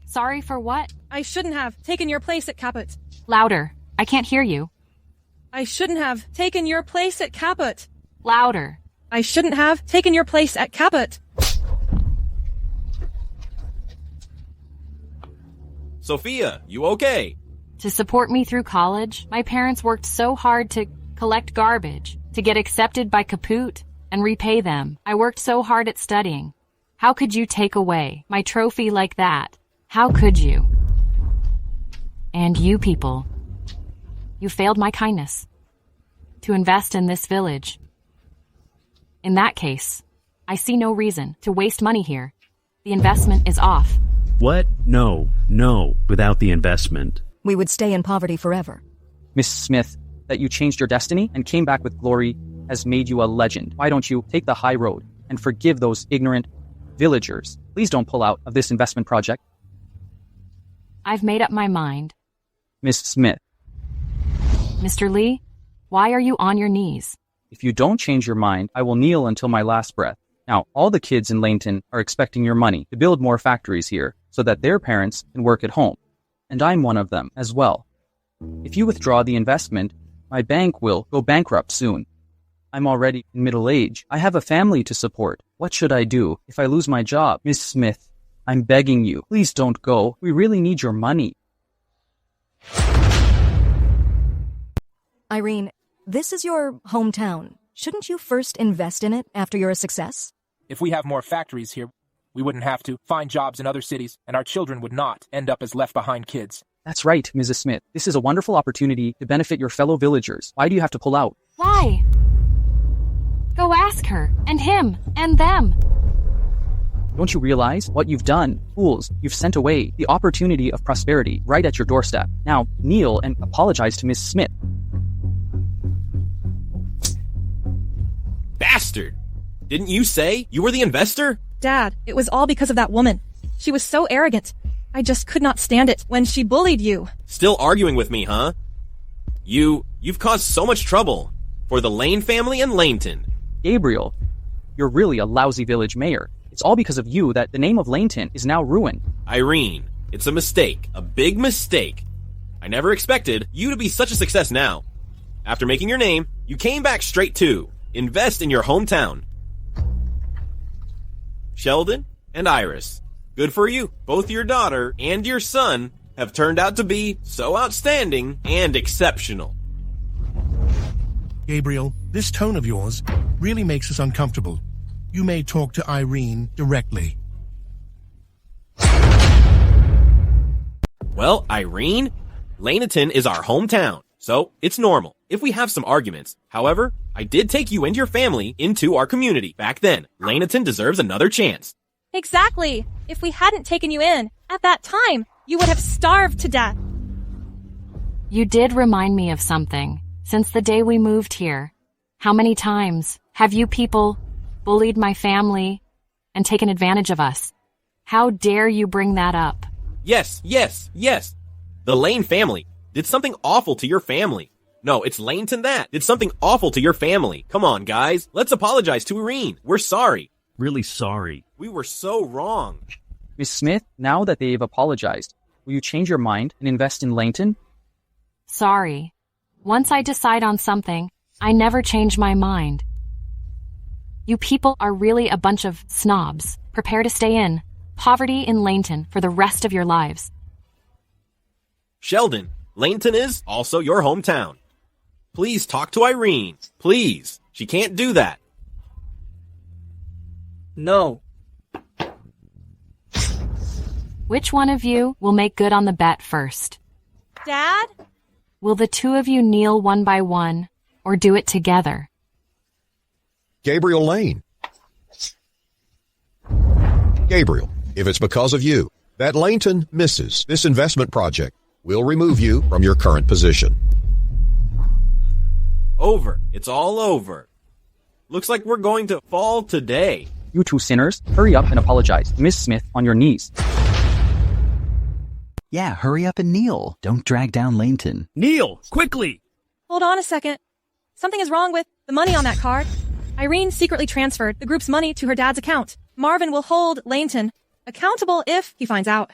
Sorry for what? I shouldn't have taken your place at Caput. Louder. I can't hear you. I shouldn't have taken your place at Caput. Louder. I shouldn't have taken your place at Caput. Sophia, you okay? To support me through college, my parents worked so hard to collect garbage, to get accepted by Caput and repay them. I worked so hard at studying. How could you take away my trophy like that? How could you? And you people, you failed my kindness to invest in this village. In that case, I see no reason to waste money here. The investment is off. What? No. Without the investment. We would stay in poverty forever. Miss Smith, that you changed your destiny and came back with glory has made you a legend. Why don't you take the high road and forgive those ignorant villagers? Please don't pull out of this investment project. I've made up my mind. Miss Smith. Mr. Lee, why are you on your knees? If you don't change your mind, I will kneel until my last breath. Now, all the kids in Laneton are expecting your money to build more factories here so that their parents can work at home. And I'm one of them as well. If you withdraw the investment, my bank will go bankrupt soon. I'm already in middle age. I have a family to support. What should I do if I lose my job? Miss Smith, I'm begging you, please don't go. We really need your money. Irene, this is your hometown. Shouldn't you first invest in it after you're a success? If we have more factories here, we wouldn't have to find jobs in other cities, and our children would not end up as left-behind kids. That's right, Mrs. Smith. This is a wonderful opportunity to benefit your fellow villagers. Why do you have to pull out? Why? Go ask her, and him, and them. Don't you realize what you've done? Fools, you've sent away the opportunity of prosperity right at your doorstep. Now, kneel and apologize to Miss Smith. Bastard! Didn't you say you were the investor? Dad, it was all because of that woman. She was so arrogant. I just could not stand it when she bullied you. Still arguing with me, huh? You've caused so much trouble for the Lane family and Laneton. Gabriel, you're really a lousy village mayor. It's all because of you that the name of Laneton is now ruined. Irene, it's a mistake. A big mistake. I never expected you to be such a success now. After making your name, you came back straight to invest in your hometown. Sheldon and Iris, good for you. Both your daughter and your son have turned out to be so outstanding and exceptional. Gabriel, this tone of yours really makes us uncomfortable. You may talk to Irene directly. Well, Irene, Laneton is our hometown, so it's normal if we have some arguments. However, I did take you and your family into our community back then. Laneton deserves another chance. Exactly. If we hadn't taken you in at that time, you would have starved to death. You did remind me of something. Since the day we moved here, how many times have you people bullied my family and taken advantage of us? How dare you bring that up? Yes. The Lane family did something awful to your family. No, it's Laneton that did something awful to your family. Come on, guys. Let's apologize to Irene. We're sorry. Really sorry. We were so wrong. Miss Smith, now that they've apologized, will you change your mind and invest in Laneton? Sorry. Once I decide on something, I never change my mind. You people are really a bunch of snobs. Prepare to stay in poverty in Laneton for the rest of your lives. Sheldon, Laneton is also your hometown. Please talk to Irene. Please. She can't do that. No. Which one of you will make good on the bet first? Dad? Will the two of you kneel one by one, or do it together? Gabriel Lane. Gabriel, if it's because of you that Laneton misses this investment project, we'll remove you from your current position. Over. It's all over. Looks like we're going to fall today. You two sinners, hurry up and apologize. Miss Smith, on your knees. Yeah, hurry up and kneel. Don't drag down Laneton. Kneel, quickly! Hold on a second. Something is wrong with the money on that card. Irene secretly transferred the group's money to her dad's account. Marvin will hold Laneton accountable if he finds out.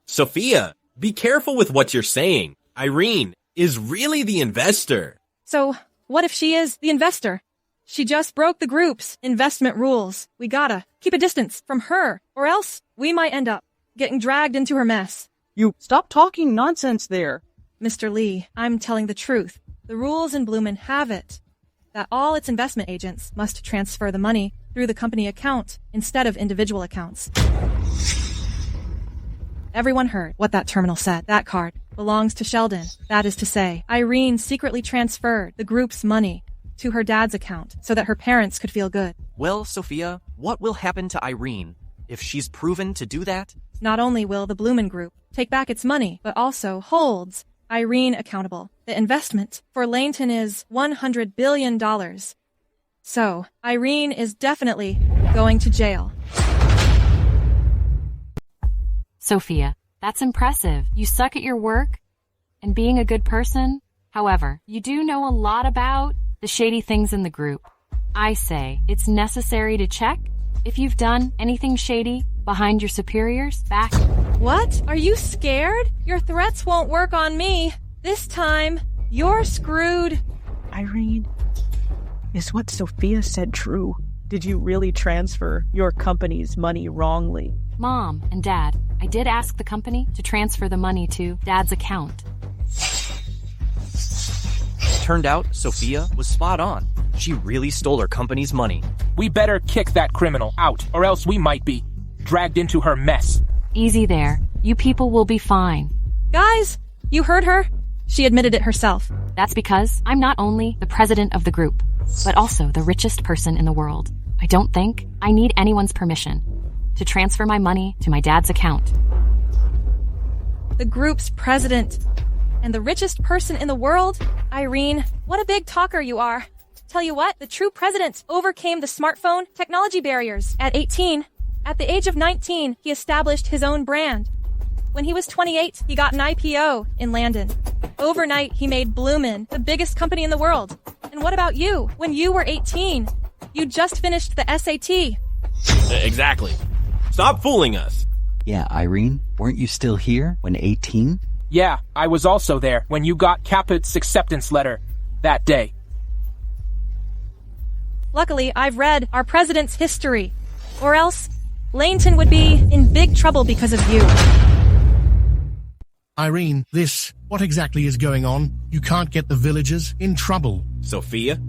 Sophia, be careful with what you're saying. Irene is really the investor. So, what if she is the investor? She just broke the group's investment rules. We gotta keep a distance from her, or else we might end up getting dragged into her mess. You stop talking nonsense there. Mr. Lee, I'm telling the truth. The rules in Bloomin' have it that all its investment agents must transfer the money through the company account instead of individual accounts. Everyone heard what that terminal said. That card belongs to Sheldon. That is to say, Irene secretly transferred the group's money to her dad's account so that her parents could feel good. Well, Sophia, what will happen to Irene if she's proven to do that? Not only will the Bloomin' Group take back its money, but also holds Irene accountable. The investment for Laneton is $100 billion. So, Irene is definitely going to jail. Sophia, that's impressive. You suck at your work and being a good person. However, you do know a lot about the shady things in the group. I say it's necessary to check if you've done anything shady behind your superiors' back. What? Are you scared? Your threats won't work on me. This time, you're screwed. Irene, is what Sophia said true? Did you really transfer your company's money wrongly? Mom and Dad, I did ask the company to transfer the money to Dad's account. Turned out Sophia was spot on. She really stole her company's money. We better kick that criminal out, or else we might be dragged into her mess. Easy there. You people will be fine. Guys, you heard her? She admitted it herself. That's because I'm not only the president of the group, but also the richest person in the world. I don't think I need anyone's permission to transfer my money to my dad's account. The group's president and the richest person in the world? Irene, what a big talker you are. Tell you what, the true president overcame the smartphone technology barriers. At 18, at the age of 19, he established his own brand. When he was 28, he got an IPO in Landon. Overnight, he made Bloomin' the biggest company in the world. And what about you? When you were 18, you just finished the SAT. Exactly. Stop fooling us. Yeah, Irene, weren't you still here when 18? Yeah, I was also there when you got Caput's acceptance letter that day. Luckily, I've read our president's history. Or else, Laneton would be in big trouble because of you. Irene, what exactly is going on? You can't get the villagers in trouble. Sophia,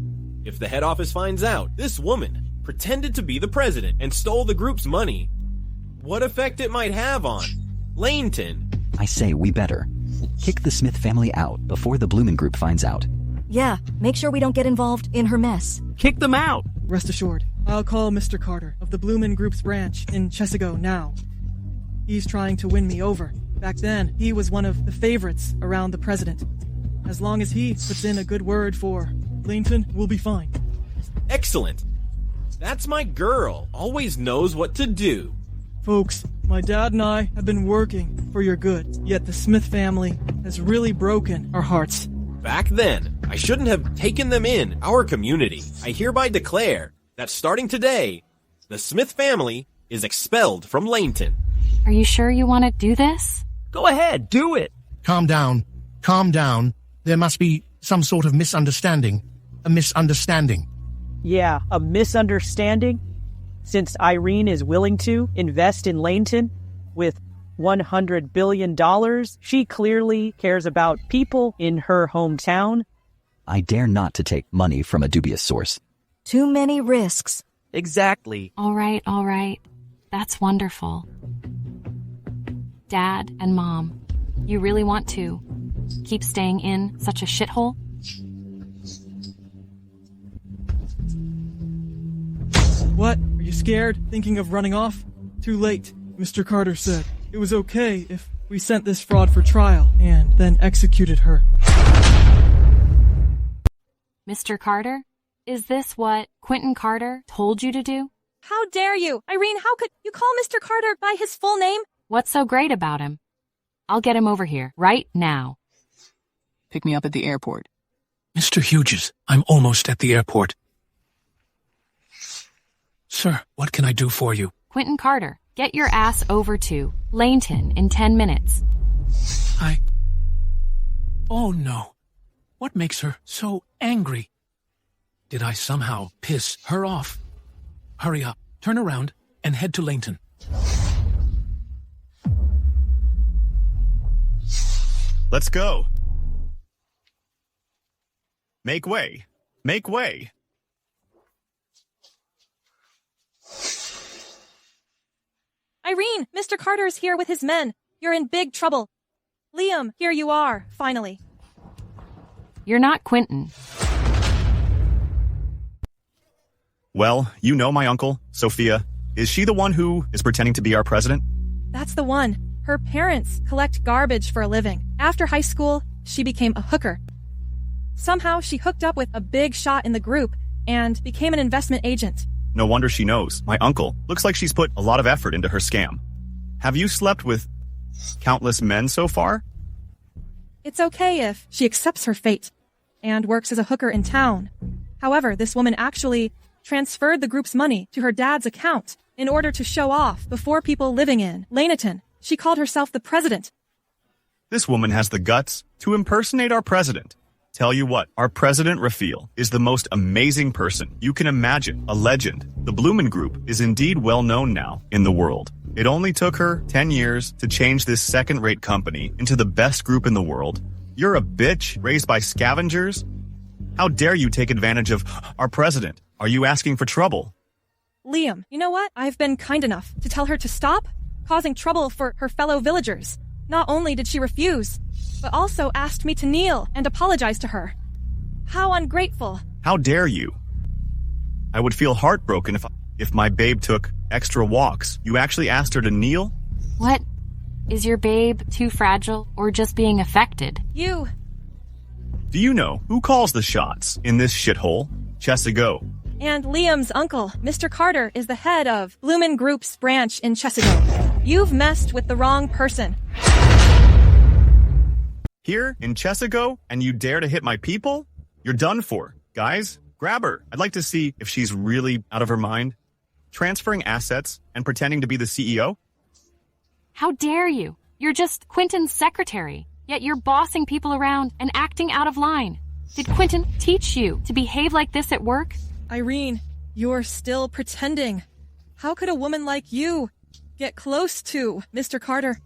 if the head office finds out this woman pretended to be the president and stole the group's money, what effect it might have on Laneton? I say we better kick the Smith family out before the Bloomin' Group finds out. Yeah, make sure we don't get involved in her mess. Kick them out! Rest assured, I'll call Mr. Carter of the Bloomin' Group's branch in Chesigo now. He's trying to win me over. Back then, he was one of the favorites around the president. As long as he puts in a good word for Laneton, we'll be fine. Excellent. That's my girl. Always knows what to do. Folks, my dad and I have been working for your good, yet the Smith family has really broken our hearts. Back then, I shouldn't have taken them in our community. I hereby declare that starting today, the Smith family is expelled from Laneton. Are you sure you want to do this? Go ahead, do it! Calm down. Calm down. There must be some sort of misunderstanding. A misunderstanding. Yeah, a misunderstanding? Since Irene is willing to invest in Laneton with $100 billion, she clearly cares about people in her hometown. I dare not to take money from a dubious source. Too many risks. Exactly. All right. That's wonderful. Dad and Mom, you really want to keep staying in such a shithole? What? Are you scared? Thinking of running off? Too late. Mr. Carter said it was okay if we sent this fraud for trial and then executed her. Mr. Carter? Is this what Quentin Carter told you to do? How dare you? Irene, how could you call Mr. Carter by his full name? What's so great about him? I'll get him over here, right now. Pick me up at the airport. Mr. Hughes, I'm almost at the airport. Sir, what can I do for you? Quentin Carter, get your ass over to Laneton in 10 minutes. Oh no. What makes her so angry? Did I somehow piss her off? Hurry up, turn around, and head to Laneton. Let's go. Make way. Make way. Irene, Mr. Carter is here with his men. You're in big trouble. Liam, here you are, finally. You're not Quentin. Well, you know my uncle, Sophia. Is she the one who is pretending to be our president? That's the one. Her parents collect garbage for a living. After high school, she became a hooker. Somehow, she hooked up with a big shot in the group and became an investment agent. No wonder she knows. My uncle looks like she's put a lot of effort into her scam. Have you slept with countless men so far? It's okay if she accepts her fate and works as a hooker in town. However, this woman actually transferred the group's money to her dad's account in order to show off before people living in Laneton. She called herself the president. This woman has the guts to impersonate our president. Tell you what, our president, Raphael, is the most amazing person you can imagine. A legend. The Bloomin' Group is indeed well known now in the world. It only took her 10 years to change this second-rate company into the best group in the world. You're a bitch raised by scavengers? How dare you take advantage of our president? Are you asking for trouble? Liam, you know what? I've been kind enough to tell her to stop causing trouble for her fellow villagers. Not only did she refuse, but also asked me to kneel and apologize to her. How ungrateful. How dare you? I would feel heartbroken if my babe took extra walks. You actually asked her to kneel? What? Is your babe too fragile or just being affected? You. Do you know who calls the shots in this shithole? Chesigo. And Liam's uncle, Mr. Carter, is the head of Bloomin' Group's branch in Chesigo. You've messed with the wrong person. Here in Chesigo, and you dare to hit my people? You're done for. Guys, grab her. I'd like to see if she's really out of her mind. Transferring assets and pretending to be the CEO? How dare you? You're just Quentin's secretary, yet you're bossing people around and acting out of line. Did Quentin teach you to behave like this at work? Irene, you're still pretending. How could a woman like you get close to Mr. Carter?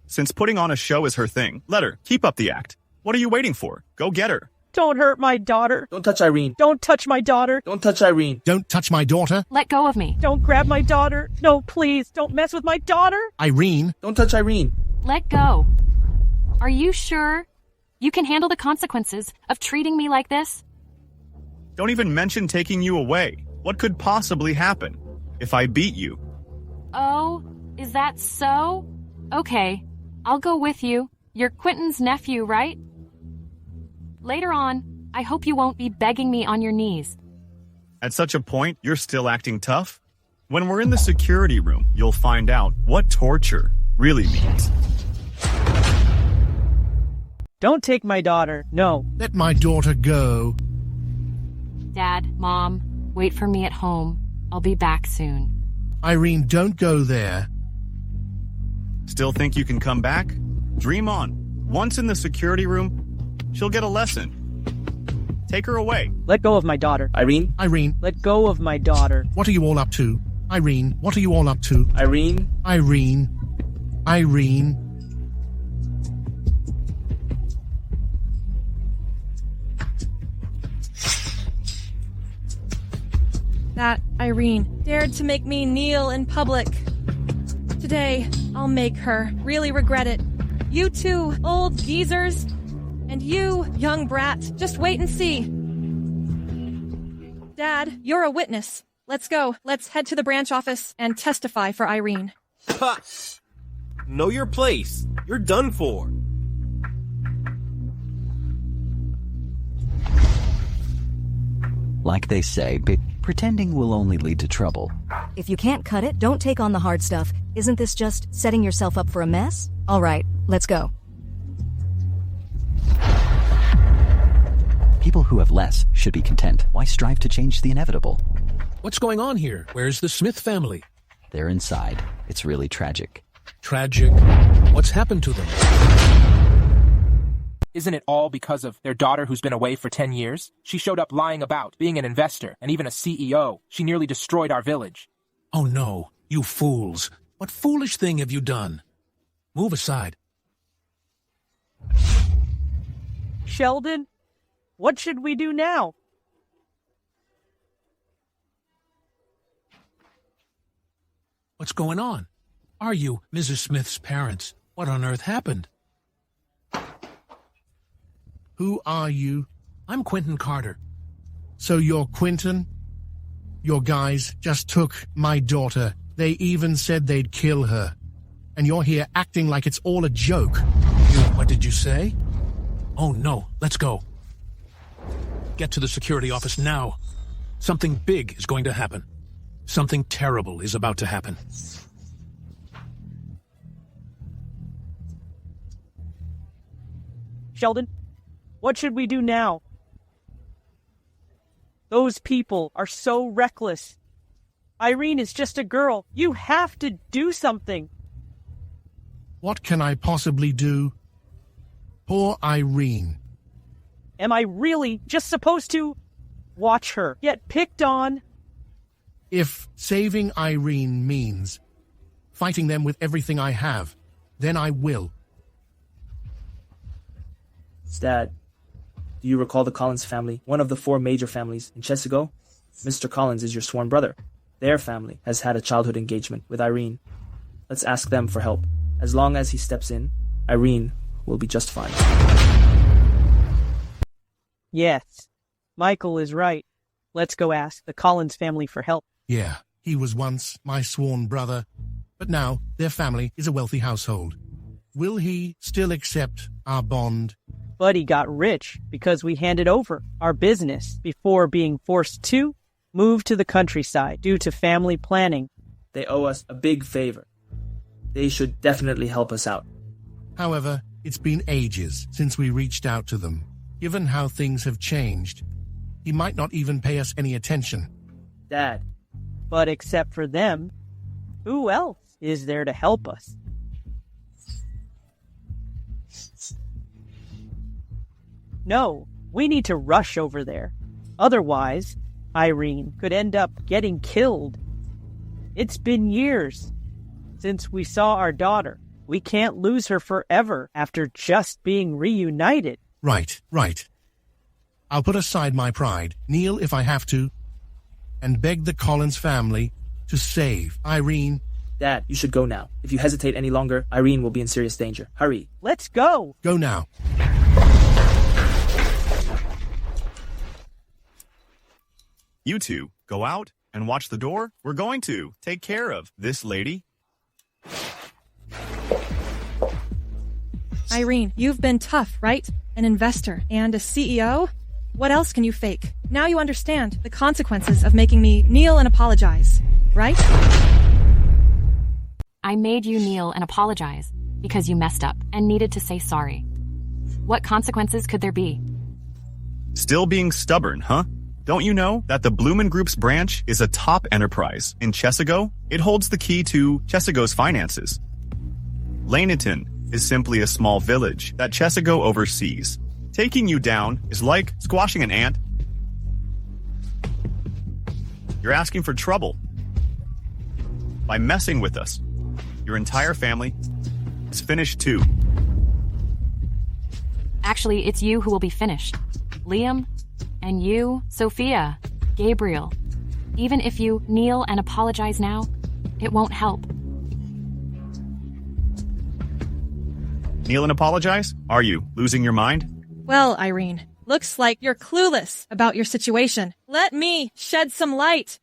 Since putting on a show is her thing, let her. Keep up the act. What are you waiting for? Go get her. Don't hurt my daughter. Don't touch Irene. Don't touch my daughter. Don't touch Irene. Don't touch my daughter. Let go of me. Don't grab my daughter. No, please, don't mess with my daughter. Irene. Don't touch Irene. Let go. Are you sure you can handle the consequences of treating me like this? Don't even mention taking you away. What could possibly happen if I beat you? Oh, is that so? Okay, I'll go with you. You're Quentin's nephew, right? Later on, I hope you won't be begging me on your knees. At such a point, you're still acting tough? When we're in the security room, you'll find out what torture really means. Don't take my daughter, no. Let my daughter go. Dad, Mom, wait for me at home. I'll be back soon. Irene, don't go there. Still think you can come back? Dream on. Once in the security room, she'll get a lesson. Take her away. Let go of my daughter. Irene? Irene. Let go of my daughter. What are you all up to? Irene, what are you all up to? Irene? Irene. Irene. That Irene dared to make me kneel in public. Today, I'll make her really regret it. You two old geezers, and you, young brat, just wait and see. Dad, you're a witness. Let's go. Let's head to the branch office and testify for Irene. Ha! Know your place. You're done for. Like they say, pretending will only lead to trouble. If you can't cut it, don't take on the hard stuff. Isn't this just setting yourself up for a mess? All right, let's go. People who have less should be content. Why strive to change the inevitable? What's going on here? Where's the Smith family? They're inside. It's really tragic. Tragic? What's happened to them? Isn't it all because of their daughter who's been away for 10 years? She showed up lying about being an investor and even a CEO. She nearly destroyed our village. Oh no, you fools. What foolish thing have you done? Move aside. Sheldon, what should we do now? What's going on? Are you Mrs. Smith's parents? What on earth happened? Who are you? I'm Quentin Carter. So you're Quentin? Your guys just took my daughter. They even said they'd kill her. And you're here acting like it's all a joke. What did you say? Oh no, let's go. Get to the security office now. Something big is going to happen. Something terrible is about to happen. Sheldon, what should we do now? Those people are so reckless. Irene is just a girl. You have to do something. What can I possibly do? Poor Irene. Am I really just supposed to watch her get picked on? If saving Irene means fighting them with everything I have, then I will. Dad, do you recall the Collins family, one of the 4 major families in Chesago? Mr. Collins is your sworn brother. Their family has had a childhood engagement with Irene. Let's ask them for help. As long as he steps in, Irene will be just fine. Yes, Michael is right. Let's go ask the Collins family for help. Yeah, he was once my sworn brother, but now their family is a wealthy household. Will he still accept our bond? But he got rich because we handed over our business before being forced to move to the countryside due to family planning. They owe us a big favor. They should definitely help us out. However, it's been ages since we reached out to them. Given how things have changed, he might not even pay us any attention. Dad. But except for them, who else is there to help us? No, we need to rush over there. Otherwise, Irene could end up getting killed. It's been years since we saw our daughter. We can't lose her forever after just being reunited. Right. I'll put aside my pride, kneel if I have to, and beg the Collins family to save Irene. Dad, you should go now. If you hesitate any longer, Irene will be in serious danger. Hurry. Let's go. Go now. You two, go out and watch the door. We're going to take care of this lady. Irene, you've been tough, right? An investor and a CEO? What else can you fake? Now you understand the consequences of making me kneel and apologize, right? I made you kneel and apologize because you messed up and needed to say sorry. What consequences could there be? Still being stubborn, huh? Don't you know that the Bloomin' Group's branch is a top enterprise in Chesigo? It holds the key to Chesigo's finances. Laneton is simply a small village that Chesigo oversees. Taking you down is like squashing an ant. You're asking for trouble. By messing with us, your entire family is finished too. Actually, it's you who will be finished. Liam, and you, Sophia, Gabriel. Even if you kneel and apologize now, it won't help. Kneel and apologize? Are you losing your mind? Well, Irene, looks like you're clueless about your situation. Let me shed some light.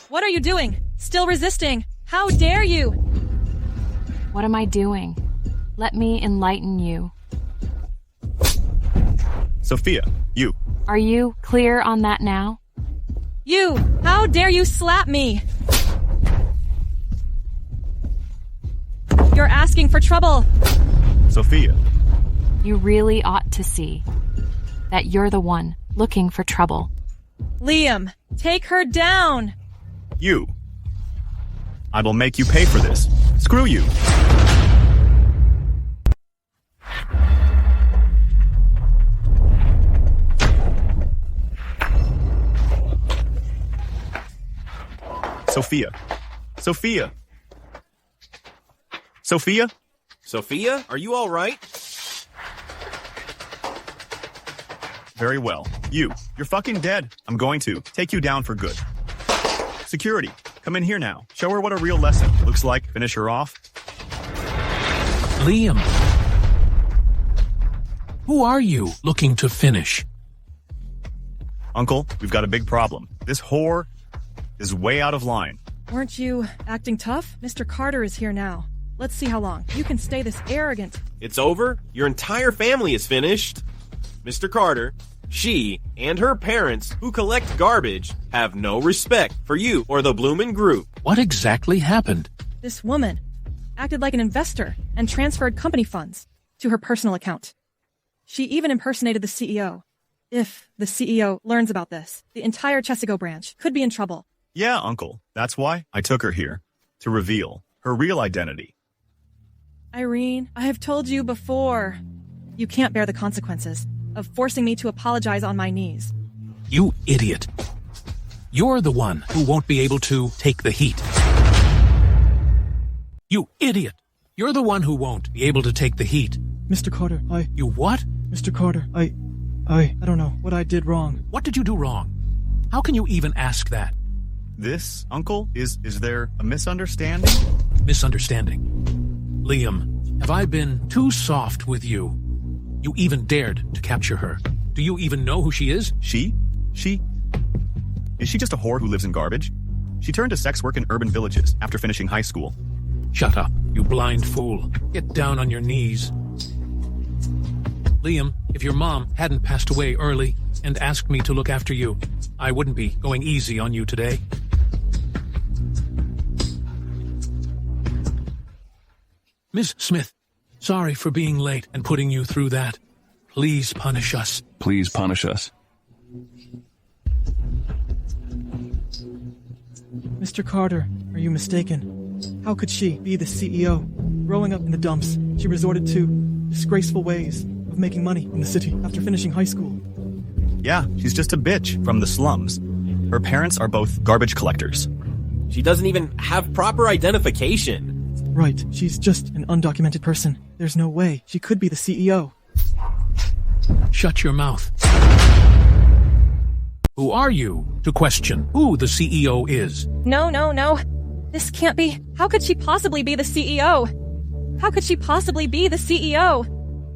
What are you doing? Still resisting? How dare you? What am I doing? Let me enlighten you. Sophia, you. Are you clear on that now? You! How dare you slap me? You're asking for trouble. Sophia. You really ought to see that you're the one looking for trouble. Liam, take her down. You. I will make you pay for this. Screw you. Sophia. Sophia. Sophia? Sophia, are you all right? Very well. You're fucking dead. I'm going to take you down for good. Security, come in here now. Show her what a real lesson looks like. Finish her off. Liam. Who are you looking to finish? Uncle, we've got a big problem. This whore is way out of line. Weren't you acting tough? Mr. Carter is here now. Let's see how long you can stay this arrogant. It's over. Your entire family is finished. Mr. Carter, she and her parents, who collect garbage, have no respect for you or the Bloomin' Group. What exactly happened? This woman acted like an investor and transferred company funds to her personal account. She even impersonated the CEO. If the CEO learns about this, the entire Chesigo branch could be in trouble. Yeah, Uncle. That's why I took her here, to reveal her real identity. Irene, I have told you before. You can't bear the consequences of forcing me to apologize on my knees. You idiot. You're the one who won't be able to take the heat. You idiot. You're the one who won't be able to take the heat. Mr. Carter, You what? Mr. Carter, I don't know what I did wrong. What did you do wrong? How can you even ask that? This, Uncle, is there a misunderstanding? Misunderstanding. Liam, have I been too soft with you? You even dared to capture her. Do you even know who she is? She? Is she just a whore who lives in garbage? She turned to sex work in urban villages after finishing high school. Shut up, you blind fool. Get down on your knees. Liam, if your mom hadn't passed away early and asked me to look after you, I wouldn't be going easy on you today. Miss Smith, sorry for being late and putting you through that. Please punish us. Please punish us. Mr. Carter, are you mistaken? How could she be the CEO? Growing up in the dumps, she resorted to disgraceful ways. of making money in the city after finishing high school. Yeah, she's just a bitch from the slums. Her parents are both garbage collectors. She doesn't even have proper identification. Right, she's just an undocumented person. There's no way she could be the CEO. Shut your mouth. Who are you to question who the CEO is? No. This can't be. How could she possibly be the CEO? How could she possibly be the CEO?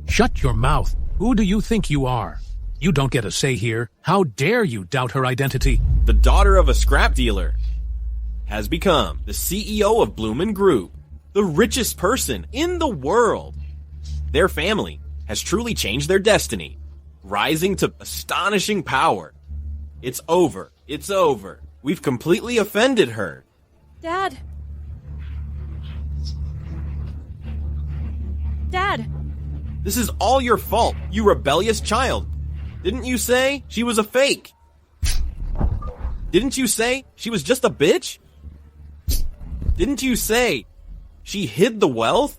Shut your mouth. Who do you think you are? You don't get a say here. How dare you doubt her identity? The daughter of a scrap dealer has become the CEO of Bloomin' Group, the richest person in the world. Their family has truly changed their destiny, rising to astonishing power. It's over. It's over. We've completely offended her. Dad. Dad. This is all your fault, you rebellious child. Didn't you say she was a fake? Didn't you say she was just a bitch? Didn't you say she hid the wealth?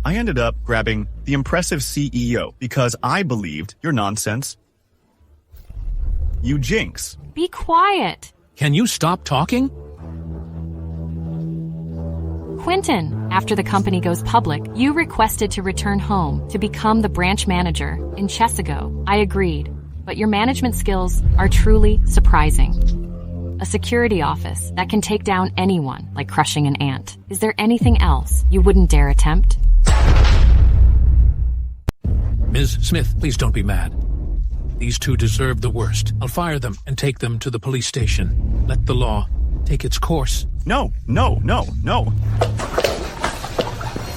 I ended up grabbing the impressive CEO because I believed your nonsense. You jinx. Be quiet. Can you stop talking? Quentin, after the company goes public, you requested to return home to become the branch manager in Chesago. I agreed, but your management skills are truly surprising. A security office that can take down anyone like crushing an ant. Is there anything else you wouldn't dare attempt? Ms. Smith, please don't be mad. These two deserve the worst. I'll fire them and take them to the police station. Let the law take its course. No.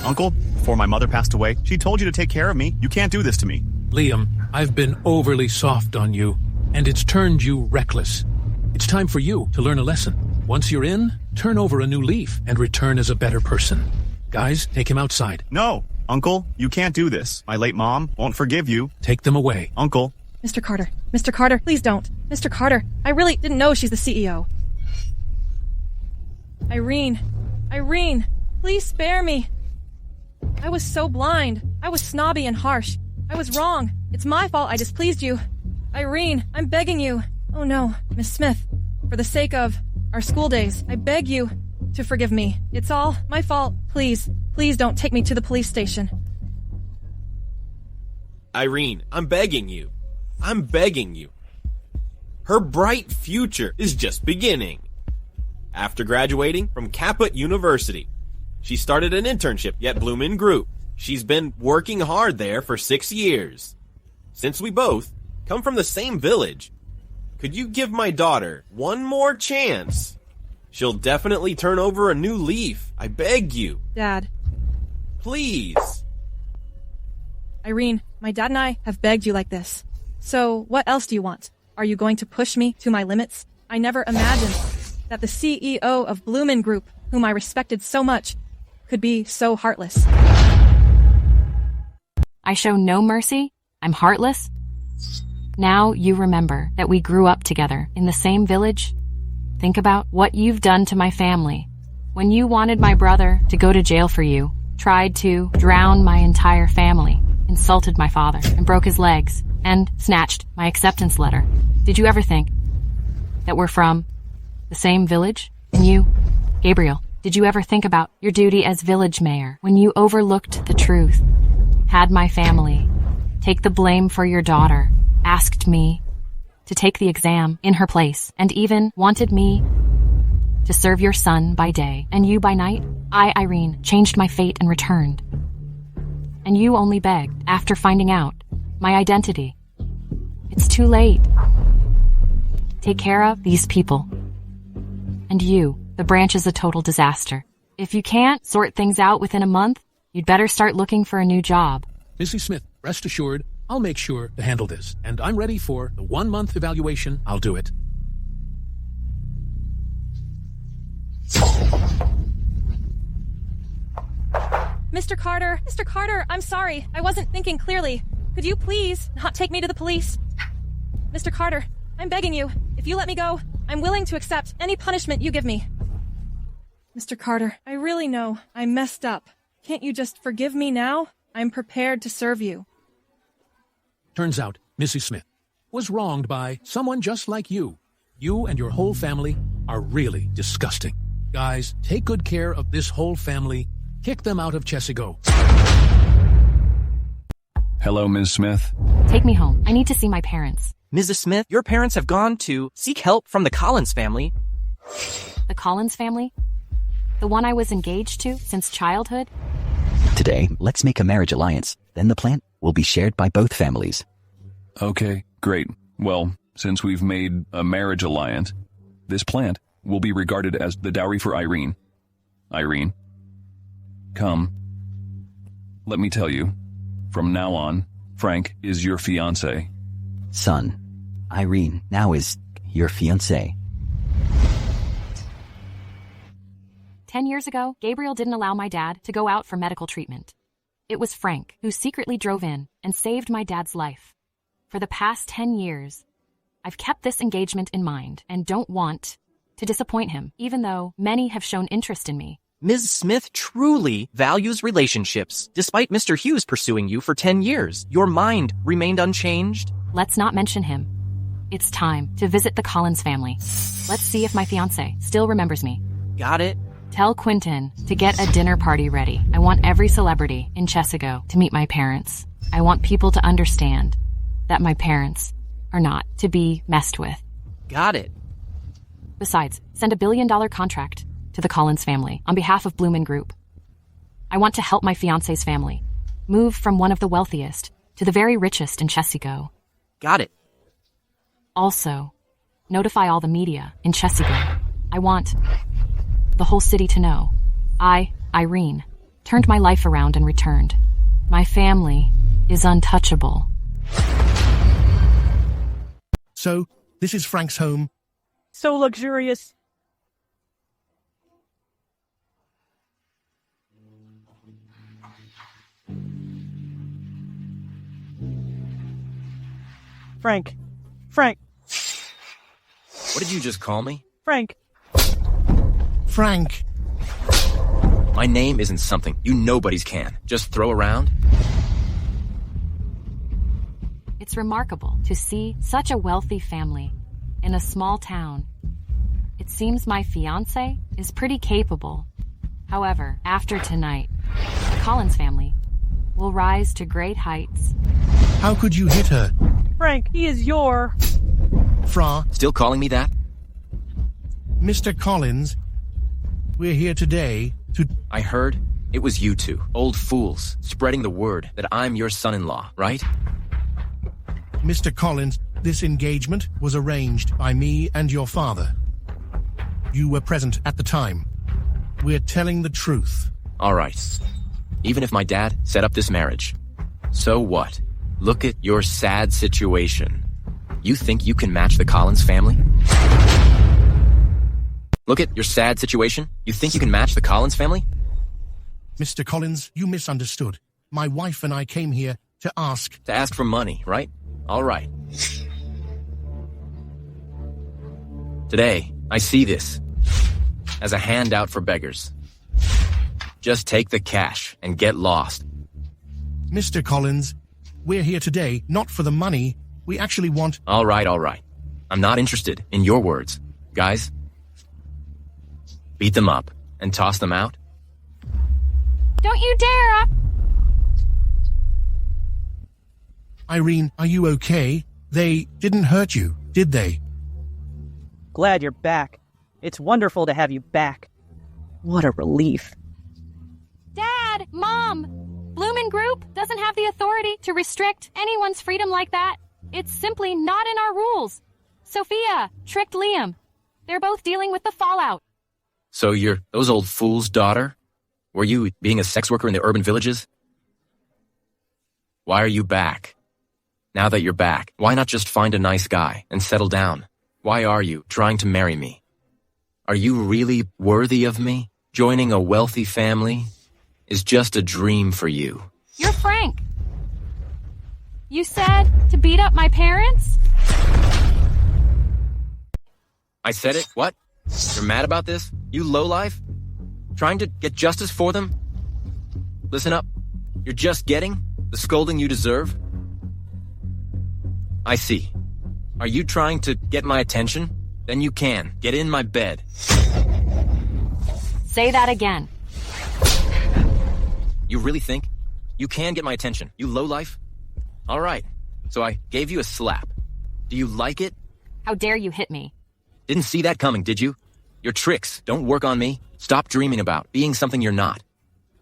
Uncle, before my mother passed away, she told you to take care of me. You can't do this to me. Liam, I've been overly soft on you, and it's turned you reckless. It's time for you to learn a lesson. Once you're in, turn over a new leaf and return as a better person. Guys, take him outside. No, Uncle, you can't do this. My late mom won't forgive you. Take them away. Uncle. Mr. Carter, please don't. Mr. Carter, I really didn't know she's the CEO. Irene, please spare me. I was so blind. I was snobby and harsh. I was wrong. It's my fault I displeased you. Irene, I'm begging you. Oh no, Miss Smith. For the sake of our school days, I beg you to forgive me. It's all my fault. Please don't take me to the police station. Irene, I'm begging you. Her bright future is just beginning. After graduating from Caput University, she started an internship at Bloomin' Group. She's been working hard there for 6 years. Since we both come from the same village, could you give my daughter one more chance? She'll definitely turn over a new leaf. I beg you. Dad. Please. Irene, my dad and I have begged you like this. So what else do you want? Are you going to push me to my limits? I never imagined that the CEO of Bloomin' Group, whom I respected so much, could be so heartless. I show no mercy? I'm heartless? Now you remember that we grew up together in the same village? Think about what you've done to my family. When you wanted my brother to go to jail for you, tried to drown my entire family, insulted my father, and broke his legs, and snatched my acceptance letter. Did you ever think that we're from the same village? And you, Gabriel, did you ever think about your duty as village mayor when you overlooked the truth, had my family take the blame for your daughter, asked me to take the exam in her place, and even wanted me to serve your son by day and you by night? I, Irene, changed my fate and returned. And you only begged after finding out my identity. It's too late. Take care of these people. And you, the branch is a total disaster. If you can't sort things out within a month, you'd better start looking for a new job. Mrs. Smith, rest assured, I'll make sure to handle this. And I'm ready for the 1-month evaluation. I'll do it. Mr. Carter, I'm sorry. I wasn't thinking clearly. Could you please not take me to the police? Mr. Carter, I'm begging you. If you let me go, I'm willing to accept any punishment you give me. Mr. Carter, I really know I messed up. Can't you just forgive me now? I'm prepared to serve you. Turns out Mrs. Smith was wronged by someone just like you. You and your whole family are really disgusting. Guys, take good care of this whole family. Kick them out of Chesigo. Hello, Ms. Smith. Take me home. I need to see my parents. Mrs. Smith, your parents have gone to seek help from the Collins family. The Collins family? The one I was engaged to since childhood? Today, let's make a marriage alliance. Then the plant will be shared by both families. Okay, great. Well, since we've made a marriage alliance, this plant will be regarded as the dowry for Irene. Irene, come. Let me tell you, from now on, Frank is your fiancé. Son, Irene now is your fiancé. 10 years ago, Gabriel didn't allow my dad to go out for medical treatment. It was Frank who secretly drove in and saved my dad's life. For the past 10 years, I've kept this engagement in mind and don't want to disappoint him, even though many have shown interest in me. Ms. Smith truly values relationships. Despite Mr. Hughes pursuing you for 10 years, your mind remained unchanged. Let's not mention him. It's time to visit the Collins family. Let's see if my fiancé still remembers me. Got it. Tell Quentin to get a dinner party ready. I want every celebrity in Chesigo to meet my parents. I want people to understand that my parents are not to be messed with. Got it. Besides, send $1 billion contract to the Collins family on behalf of Bloomin' Group. I want to help my fiancé's family move from one of the wealthiest to the very richest in Chesigo. Got it. Also, notify all the media in Chesigo. I want the whole city to know. I, Irene, turned my life around and returned. My family is untouchable. So, this is Frank's home. So luxurious. Frank. Frank. What did you just call me? Frank. Frank. My name isn't something you nobodies can just throw around. It's remarkable to see such a wealthy family in a small town. It seems my fiancé is pretty capable. However, after tonight, the Collins family will rise to great heights. How could you hit her? Frank, he is your... Fra. Still calling me that? Mr. Collins, we're here today to... I heard it was you two, old fools, spreading the word that I'm your son-in-law, right? Mr. Collins, this engagement was arranged by me and your father. You were present at the time. We're telling the truth. All right. Even if my dad set up this marriage. So what? Look at your sad situation. You think you can match the Collins family? Look at your sad situation. You think you can match the Collins family? Mr. Collins, you misunderstood. My wife and I came here to ask... To ask for money, right? All right. Today, I see this as a handout for beggars. Just take the cash and get lost. Mr. Collins, we're here today not for the money. We actually want... All right. I'm not interested in your words. Guys, beat them up and toss them out. Don't you dare! Irene, are you okay? They didn't hurt you, did they? Glad you're back. It's wonderful to have you back. What a relief. Dad! Mom! Bloomin' Group doesn't have the authority to restrict anyone's freedom like that. It's simply not in our rules. Sophia tricked Liam. They're both dealing with the fallout. So you're those old fools' daughter? Were you being a sex worker in the urban villages? Why are you back? Now that you're back, why not just find a nice guy and settle down? Why are you trying to marry me? Are you really worthy of me? Joining a wealthy family is just a dream for you. You're Frank. You said to beat up my parents? I said it? What? You're mad about this? You lowlife? Trying to get justice for them? listen up. You're just getting the scolding you deserve? I see. Are you trying to get my attention? Then you can. Get in my bed. Say that again. You really think you can get my attention, you lowlife? All right, so I gave you a slap. Do you like it? How dare you hit me? Didn't see that coming, did you? Your tricks don't work on me. Stop dreaming about being something you're not.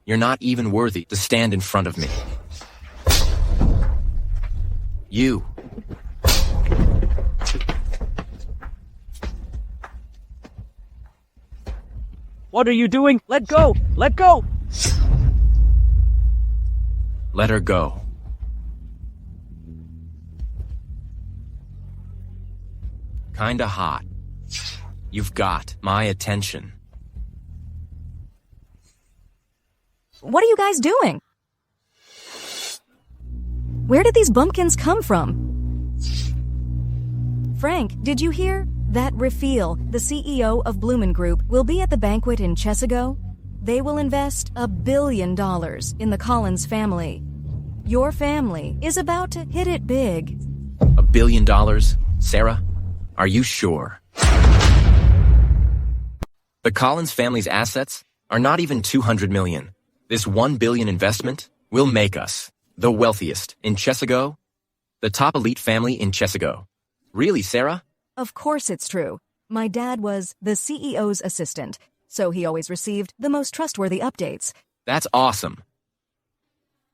You're not even worthy to stand in front of me. You. What are you doing? Let go! Let go! Let her go. Kinda hot. You've got my attention. What are you guys doing? Where did these bumpkins come from? Frank, did you hear? That Raphael, the CEO of Bloomin' Group, will be at the banquet in Chesago. They will invest $1 billion in the Collins family. Your family is about to hit it big. $1 billion? Sarah, are you sure? The Collins family's assets are not even $200 million. This $1 billion investment will make us the wealthiest in Chesago, the top elite family in Chesago. Really, Sarah? Of course it's true. My dad was the CEO's assistant, so he always received the most trustworthy updates. That's awesome.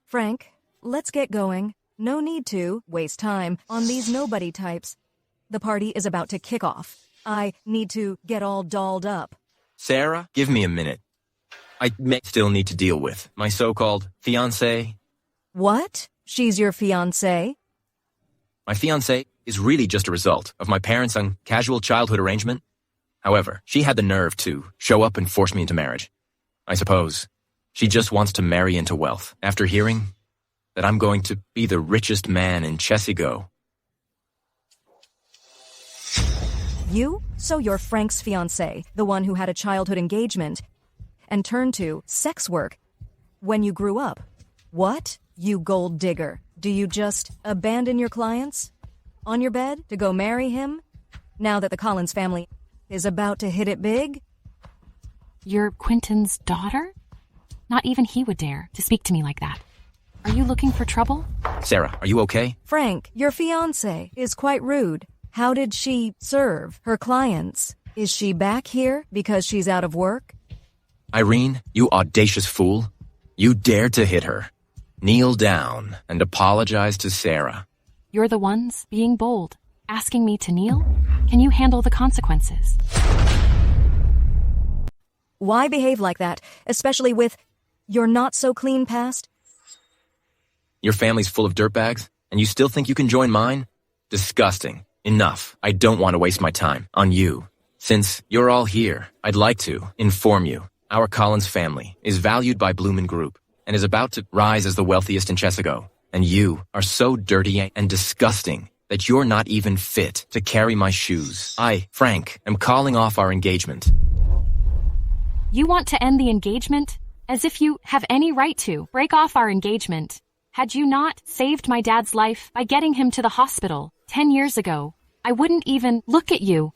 Frank, let's get going. No need to waste time on these nobody types. The party is about to kick off. I need to get all dolled up. Sarah, give me a minute. I may still need to deal with my so-called fiancé. What? She's your fiancé? My fiancé is really just a result of my parents' casual childhood arrangement. However, she had the nerve to show up and force me into marriage. I suppose she just wants to marry into wealth after hearing that I'm going to be the richest man in Chesago. You? So you're Frank's fiancé, the one who had a childhood engagement and turned to sex work when you grew up. What? You gold digger. Do you just abandon your clients on your bed to go marry him now that the Collins family is about to hit it big? You're Quentin's daughter? Not even he would dare to speak to me like that. Are you looking for trouble? Sarah, are you okay? Frank, your fiancé is quite rude. How did she serve her clients? Is she back here because she's out of work? Irene, you audacious fool. You dared to hit her. Kneel down and apologize to Sarah. You're the ones being bold, asking me to kneel? Can you handle the consequences? Why behave like that, especially with your not-so-clean past? Your family's full of dirtbags, and you still think you can join mine? Disgusting. Enough. I don't want to waste my time on you. Since you're all here, I'd like to inform you. Our Collins family is valued by Bloomin' Group and is about to rise as the wealthiest in Chesago. And you are so dirty and disgusting that you're not even fit to carry my shoes. I, Frank, am calling off our engagement. You want to end the engagement? As if you have any right to break off our engagement. Had you not saved my dad's life by getting him to the hospital 10 years ago, I wouldn't even look at you.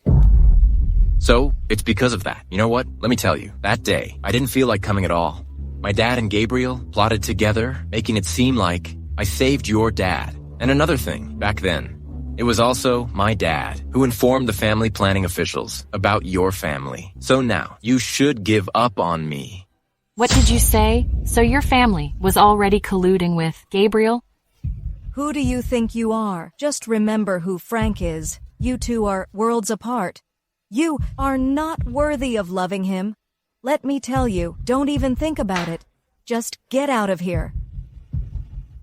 So, it's because of that. You know what? Let me tell you. That day, I didn't feel like coming at all. My dad and Gabriel plotted together, making it seem like I saved your dad. And another thing, back then, it was also my dad who informed the family planning officials about your family. So now, you should give up on me. What did you say? So your family was already colluding with Gabriel? Who do you think you are? Just remember who Frank is. You two are worlds apart. You are not worthy of loving him. Let me tell you, don't even think about it. Just get out of here.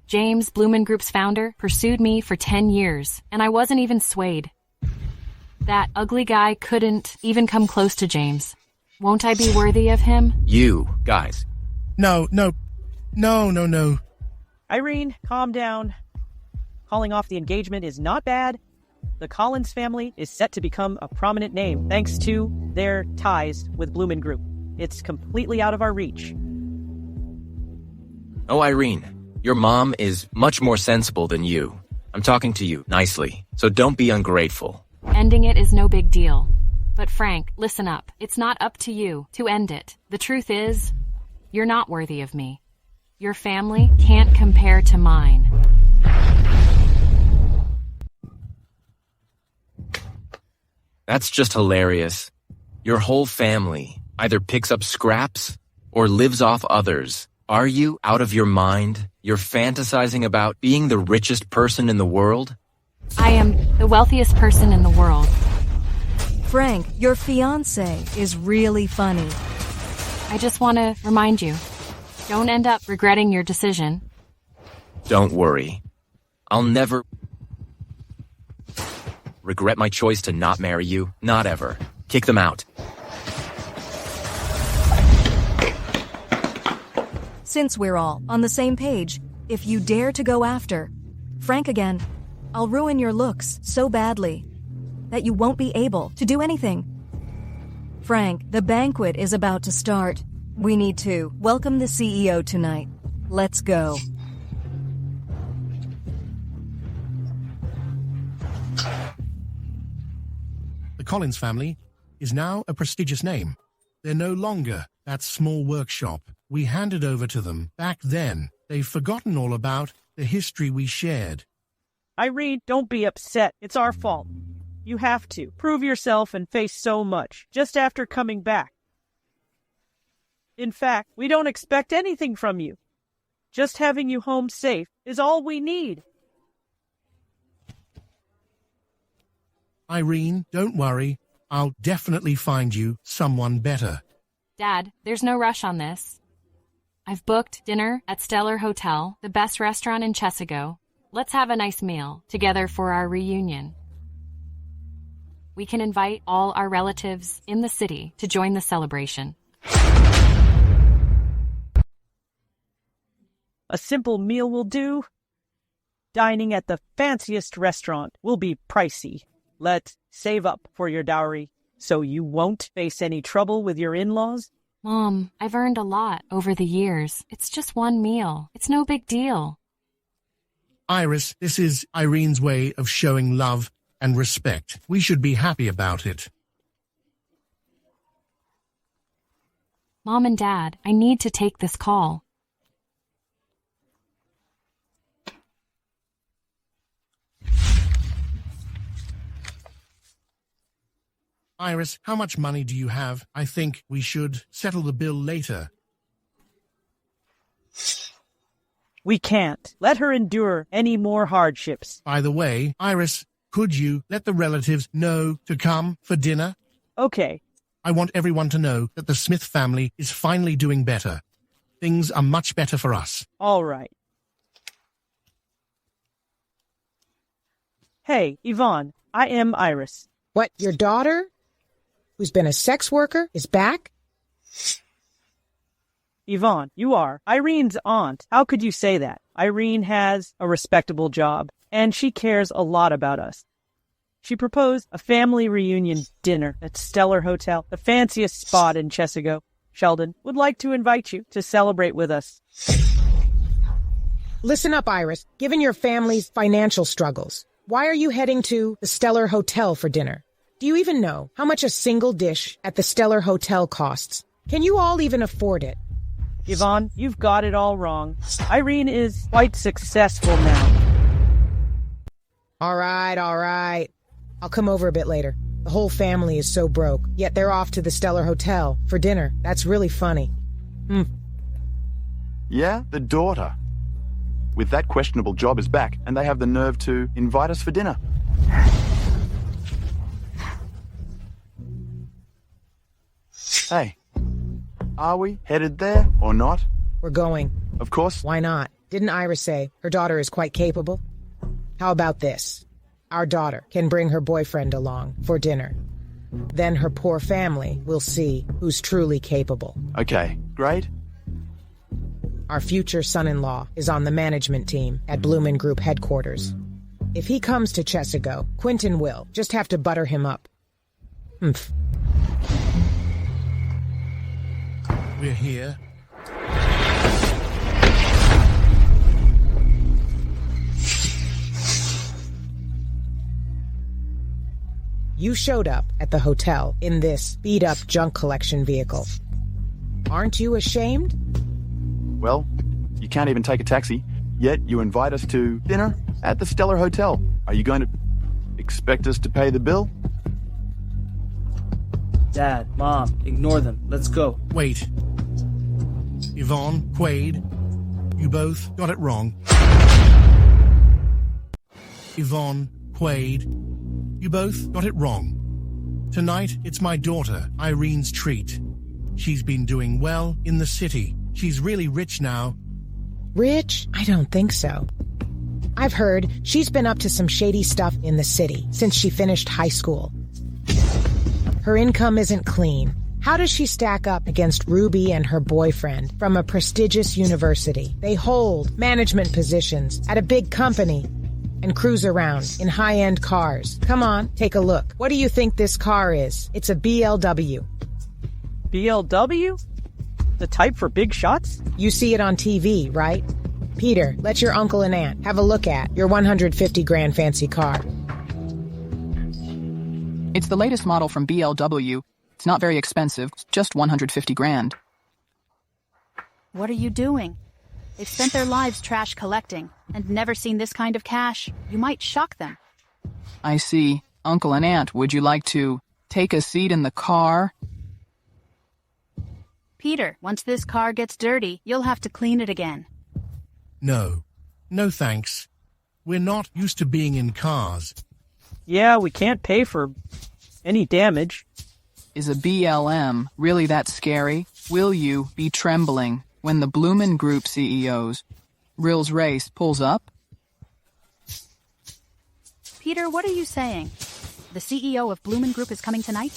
James, Bloomin' Group's founder, pursued me for 10 years, and I wasn't even swayed. That ugly guy couldn't even come close to James. Won't I be worthy of him? You, guys. No. Irene, calm down. Calling off the engagement is not bad. The Collins family is set to become a prominent name thanks to their ties with Bloomin' Group. It's completely out of our reach. Oh, Irene, your mom is much more sensible than you. I'm talking to you nicely, so don't be ungrateful. Ending it is no big deal. But Frank, listen up. It's not up to you to end it. The truth is, you're not worthy of me. Your family can't compare to mine. That's just hilarious. Your whole family either picks up scraps or lives off others. Are you out of your mind? You're fantasizing about being the richest person in the world? I am the wealthiest person in the world. Frank, your fiancé is really funny. I just want to remind you, don't end up regretting your decision. Don't worry. I'll never regret my choice to not marry you. Not ever. Kick them out. Since we're all on the same page, if you dare to go after Frank again, I'll ruin your looks so badly that you won't be able to do anything. Frank, the banquet is about to start. We need to welcome the CEO tonight. Let's go. The Collins family is now a prestigious name. They're no longer that small workshop we handed over to them back then. They've forgotten all about the history we shared. Irene, don't be upset. It's our fault. You have to prove yourself and face so much just after coming back. In fact, we don't expect anything from you. Just having you home safe is all we need. Irene, don't worry. I'll definitely find you someone better. Dad, there's no rush on this. I've booked dinner at Stellar Hotel, the best restaurant in Chesago. Let's have a nice meal together for our reunion. We can invite all our relatives in the city to join the celebration. A simple meal will do. Dining at the fanciest restaurant will be pricey. Let's save up for your dowry so you won't face any trouble with your in-laws. Mom, I've earned a lot over the years. It's just one meal. It's no big deal. Iris, this is Irene's way of showing love and respect. We should be happy about it. Mom and Dad, I need to take this call. Iris, how much money do you have? I think we should settle the bill later. We can't let her endure any more hardships. By the way, Iris, could you let the relatives know to come for dinner? Okay. I want everyone to know that the Smith family is finally doing better. Things are much better for us. All right. Hey, Yvonne, I am Iris. What, your daughter, who's been a sex worker, is back? Yvonne, you are Irene's aunt. How could you say that? Irene has a respectable job, and she cares a lot about us. She proposed a family reunion dinner at Stellar Hotel, the fanciest spot in Chesago. Sheldon would like to invite you to celebrate with us. Listen up, Iris. Given your family's financial struggles, why are you heading to the Stellar Hotel for dinner? Do you even know how much a single dish at the Stellar Hotel costs? Can you all even afford it? Yvonne, you've got it all wrong. Irene is quite successful now. All right. I'll come over a bit later. The whole family is so broke, yet they're off to the Stellar Hotel for dinner. That's really funny. Yeah, the daughter. With that questionable job is back, and they have the nerve to invite us for dinner. Hey, are we headed there or not? We're going. Of course. Why not? Didn't Iris say her daughter is quite capable? How about this? Our daughter can bring her boyfriend along for dinner. Then her poor family will see who's truly capable. Okay, great. Our future son-in-law is on the management team at Bloomin' Group headquarters. If he comes to Chesago, Quentin will just have to butter him up. We're here. You showed up at the hotel in this beat-up junk collection vehicle. Aren't you ashamed? Well, you can't even take a taxi, yet you invite us to dinner at the Stellar Hotel. Are you going to expect us to pay the bill? Dad, Mom, ignore them. Let's go. Wait. Yvonne, Quaid, you both got it wrong. Yvonne, Quaid, you both got it wrong. Tonight, it's my daughter, Irene's treat. She's been doing well in the city. She's really rich now. Rich? I don't think so. I've heard she's been up to some shady stuff in the city since she finished high school. Her income isn't clean. How does she stack up against Ruby and her boyfriend from a prestigious university? They hold management positions at a big company and cruise around in high-end cars. Come on, take a look. What do you think this car is? It's a BLW. BLW? The type for big shots? You see it on TV, right? Peter, let your uncle and aunt have a look at your 150 grand fancy car. It's the latest model from BLW. It's not very expensive, just 150 grand. What are you doing? They've spent their lives trash collecting and never seen this kind of cash. You might shock them. I see. Uncle and Aunt, would you like to take a seat in the car? Peter, once this car gets dirty, you'll have to clean it again. No. No thanks. We're not used to being in cars. Yeah, we can't pay for any damage. Is a BLM really that scary? Will you be trembling when the Bloomin' Group CEO's Rills Race pulls up? Peter, what are you saying? The CEO of Bloomin' Group is coming tonight?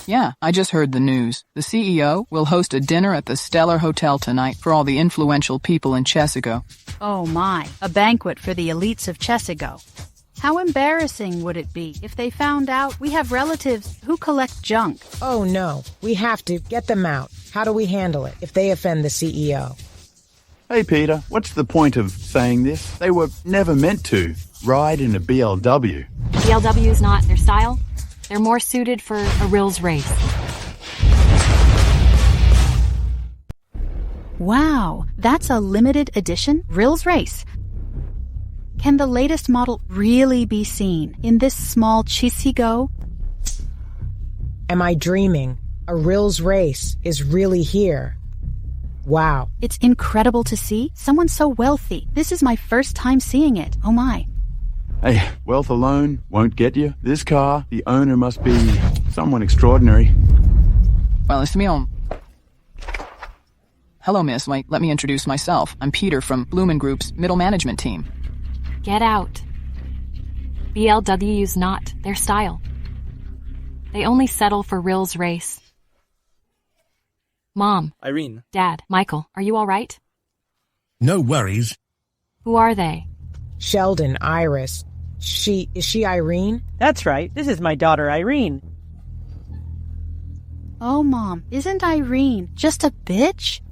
Yeah, I just heard the news. The CEO will host a dinner at the Stellar Hotel tonight for all the influential people in Chesigo. Oh my, a banquet for the elites of Chesigo. How embarrassing would it be if they found out we have relatives who collect junk? Oh no, we have to get them out. How do we handle it if they offend the CEO? Hey Peter, what's the point of saying this? They were never meant to ride in a BLW. BLW is not their style. They're more suited for a Rills race. Wow, that's a limited edition Rills race. Can the latest model really be seen in this small Chesigo? Am I dreaming? A Rills race is really here. Wow. It's incredible to see. Someone so wealthy. This is my first time seeing it. Oh my. Hey, wealth alone won't get you. This car, the owner must be someone extraordinary. Well, it's me on. Hello, miss. Let me introduce myself. I'm Peter from Bloomin' Group's middle management team. Get out. BLW's not their style. They only settle for Rills race. Mom. Irene. Dad. Michael, are you all right? No worries. Who are they? Sheldon, Iris. Is she Irene? That's right. This is my daughter, Irene. Oh, Mom, isn't Irene just a bitch?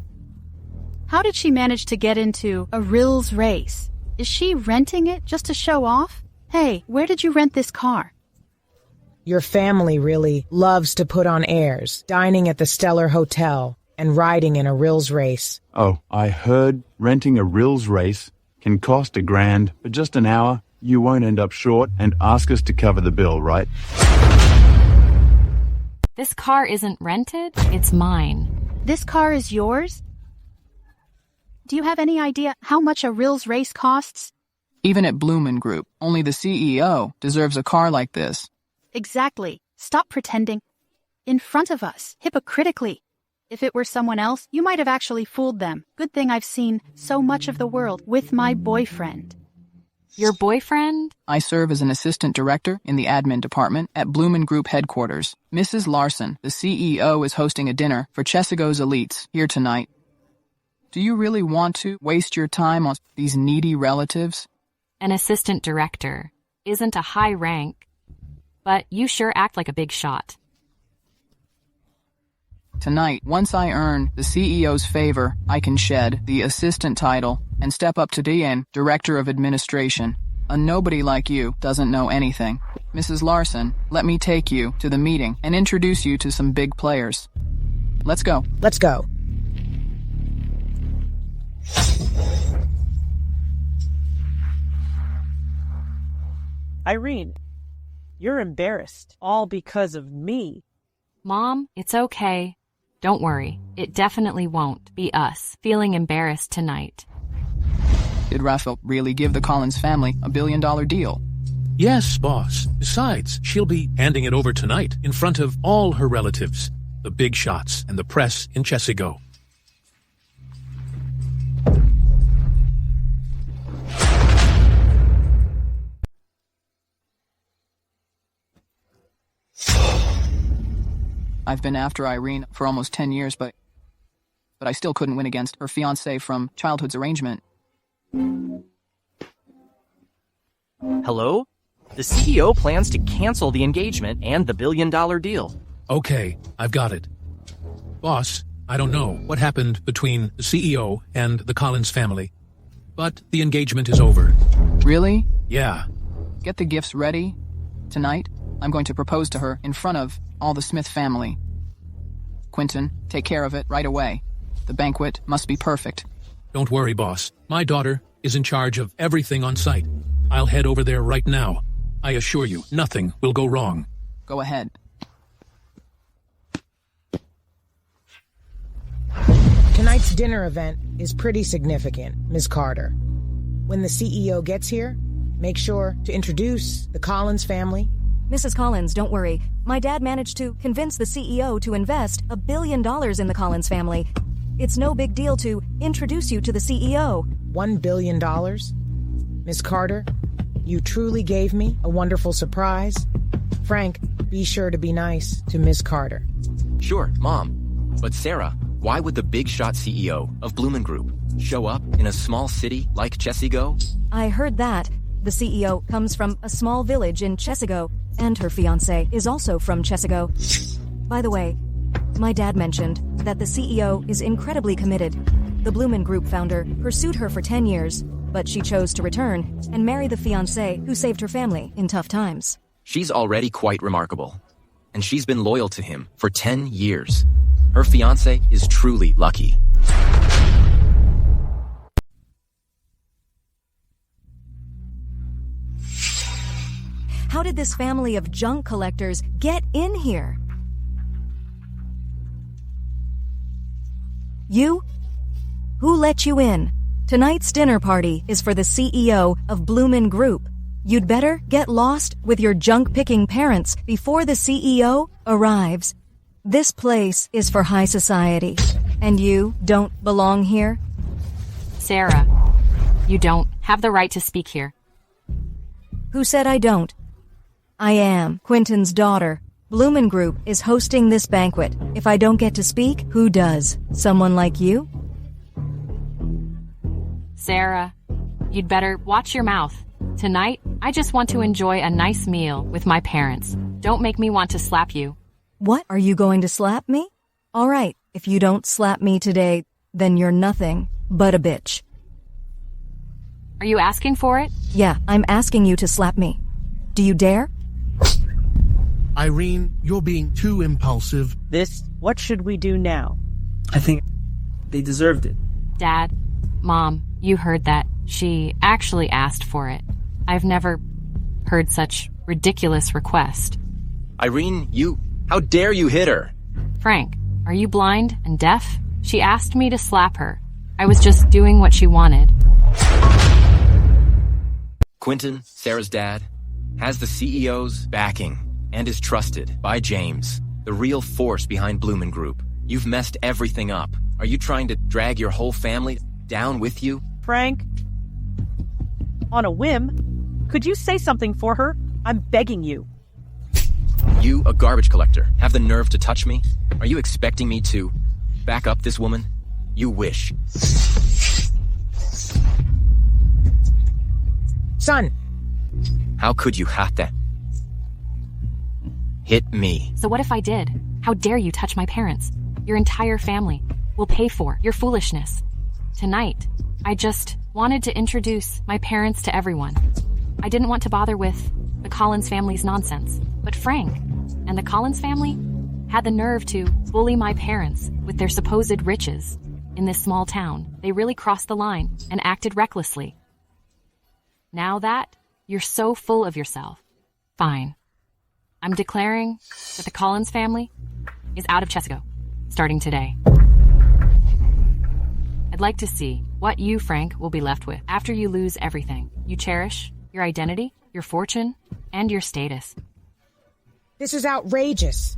How did she manage to get into a Rills race? Is she renting it just to show off? Hey, where did you rent this car? Your family really loves to put on airs, dining at the Stellar Hotel and riding in a Rills race. Oh, I heard renting a Rills race can cost $1,000 for just an hour. You won't end up short and ask us to cover the bill, right? This car isn't rented, it's mine. This car is yours? Do you have any idea how much a Rills race costs? Even at Bloomin' Group, only the CEO deserves a car like this. Exactly. Stop pretending. In front of us, hypocritically. If it were someone else, you might have actually fooled them. Good thing I've seen so much of the world with my boyfriend. Your boyfriend? I serve as an assistant director in the admin department at Bloomin' Group headquarters. Mrs. Larson, the CEO, is hosting a dinner for Chesigo's elites here tonight. Do you really want to waste your time on these needy relatives? An assistant director isn't a high rank, but you sure act like a big shot. Tonight, once I earn the CEO's favor, I can shed the assistant title and step up to DN, Director of Administration. A nobody like you doesn't know anything. Mrs. Larson, let me take you to the meeting and introduce you to some big players. Let's go. Let's go. Irene, you're embarrassed, all because of me. Mom, it's okay. Don't worry. It definitely won't be us feeling embarrassed tonight. Did Raphael really give the Collins family a $1 billion deal? Yes, boss. Besides, she'll be handing it over tonight in front of all her relatives, the big shots and the press in Chesigo. I've been after Irene for almost 10 years, but I still couldn't win against her fiancé from childhood's arrangement. Hello? The CEO plans to cancel the engagement and the $1 billion deal. Okay, I've got it. Boss, I don't know what happened between the CEO and the Collins family, but the engagement is over. Really? Yeah. Get the gifts ready. Tonight, I'm going to propose to her in front of all the Smith family. Quentin, take care of it right away. The banquet must be perfect. Don't worry, boss. My daughter is in charge of everything on site. I'll head over there right now. I assure you, nothing will go wrong. Go ahead. Tonight's dinner event is pretty significant, Ms. Carter. When the CEO gets here, make sure to introduce the Collins family. Mrs. Collins, don't worry. My dad managed to convince the CEO to invest $1 billion in the Collins family. It's no big deal to introduce you to the CEO. $1 billion? Ms. Carter, you truly gave me a wonderful surprise. Frank, be sure to be nice to Ms. Carter. Sure, Mom. But Sarah, why would the big shot CEO of Bloomin' Group show up in a small city like Chesigo? I heard that. The CEO comes from a small village in Chesigo, and her fiancé is also from Chesigo. By the way, my dad mentioned that the CEO is incredibly committed. The Bloomin' Group founder pursued her for 10 years, but she chose to return and marry the fiancé who saved her family in tough times. She's already quite remarkable, and she's been loyal to him for 10 years. Her fiancé is truly lucky. How did this family of junk collectors get in here? You? Who let you in? Tonight's dinner party is for the CEO of Bloomin' Group. You'd better get lost with your junk-picking parents before the CEO arrives. This place is for high society, and you don't belong here? Sarah, you don't have the right to speak here. Who said I don't? I am Quentin's daughter. Bloomin' Group is hosting this banquet. If I don't get to speak, who does? Someone like you? Sarah, you'd better watch your mouth. Tonight, I just want to enjoy a nice meal with my parents. Don't make me want to slap you. What? Are you going to slap me? All right, if you don't slap me today, then you're nothing but a bitch. Are you asking for it? Yeah, I'm asking you to slap me. Do you dare? Irene, you're being too impulsive. What should we do now? I think they deserved it. Dad, Mom, you heard that. She actually asked for it. I've never heard such ridiculous request. Irene, how dare you hit her? Frank, are you blind and deaf? She asked me to slap her. I was just doing what she wanted. Quentin, Sarah's dad, has the CEO's backing and is trusted by James, the real force behind Bloomin' Group. You've messed everything up. Are you trying to drag your whole family down with you? Frank, on a whim, could you say something for her? I'm begging you. You, a garbage collector, have the nerve to touch me? Are you expecting me to back up this woman? You wish. Son! How could you have that? Hit me. So what if I did? How dare you touch my parents? Your entire family will pay for your foolishness. Tonight, I just wanted to introduce my parents to everyone. I didn't want to bother with the Collins family's nonsense. But Frank and the Collins family had the nerve to bully my parents with their supposed riches in this small town. They really crossed the line and acted recklessly. Now that you're so full of yourself, fine. I'm declaring that the Collins family is out of Chesago, starting today. I'd like to see what you, Frank, will be left with after you lose everything you cherish, your identity, your fortune, and your status. This is outrageous.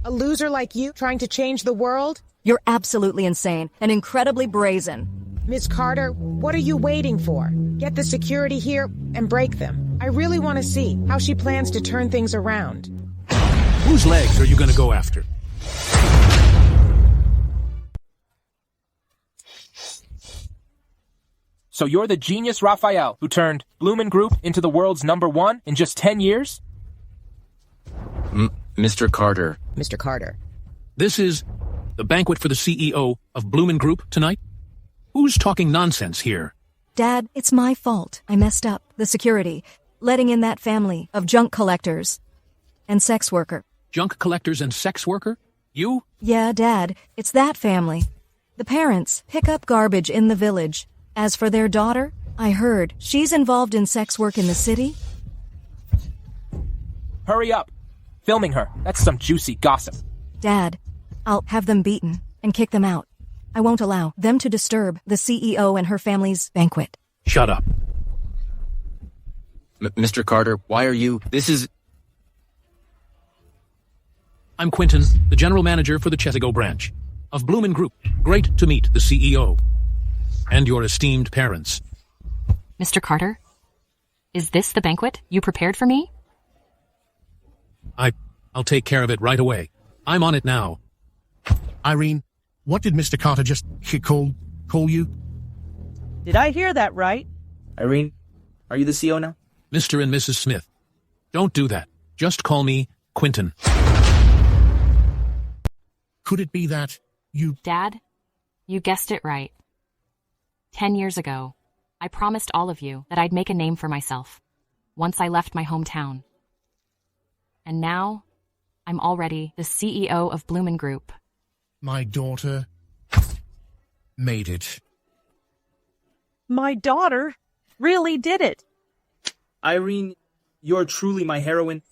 A loser like you trying to change the world? You're absolutely insane and incredibly brazen. Ms. Carter, what are you waiting for? Get the security here and break them. I really want to see how she plans to turn things around. Whose legs are you going to go after? So you're the genius Raphael who turned Bloomin' Group into the world's #1 in just 10 years? Mr. Carter. Mr. Carter. This is the banquet for the CEO of Bloomin' Group tonight? Who's talking nonsense here? Dad, it's my fault. I messed up. The security. Letting in that family of junk collectors and sex worker. Junk collectors and sex worker? You? Yeah, Dad. It's that family. The parents pick up garbage in the village. As for their daughter, I heard she's involved in sex work in the city. Hurry up. Filming her. That's some juicy gossip. Dad, I'll have them beaten and kick them out. I won't allow them to disturb the CEO and her family's banquet. Shut up. Mr. Carter, why are you... This is... I'm Quentin, the general manager for the Chesago branch of Bloomin' Group. Great to meet the CEO and your esteemed parents. Mr. Carter, is this the banquet you prepared for me? I'll take care of it right away. I'm on it now. Irene, what did Mr. Carter just call you? Did I hear that right? Irene, are you the CEO now? Mr. and Mrs. Smith. Don't do that. Just call me Quentin. Could it be that you... Dad, you guessed it right. 10 years ago, I promised all of you that I'd make a name for myself once I left my hometown. And now, I'm already the CEO of Bloomin' Group. My daughter made it. My daughter really did it. Irene, you're truly my heroine.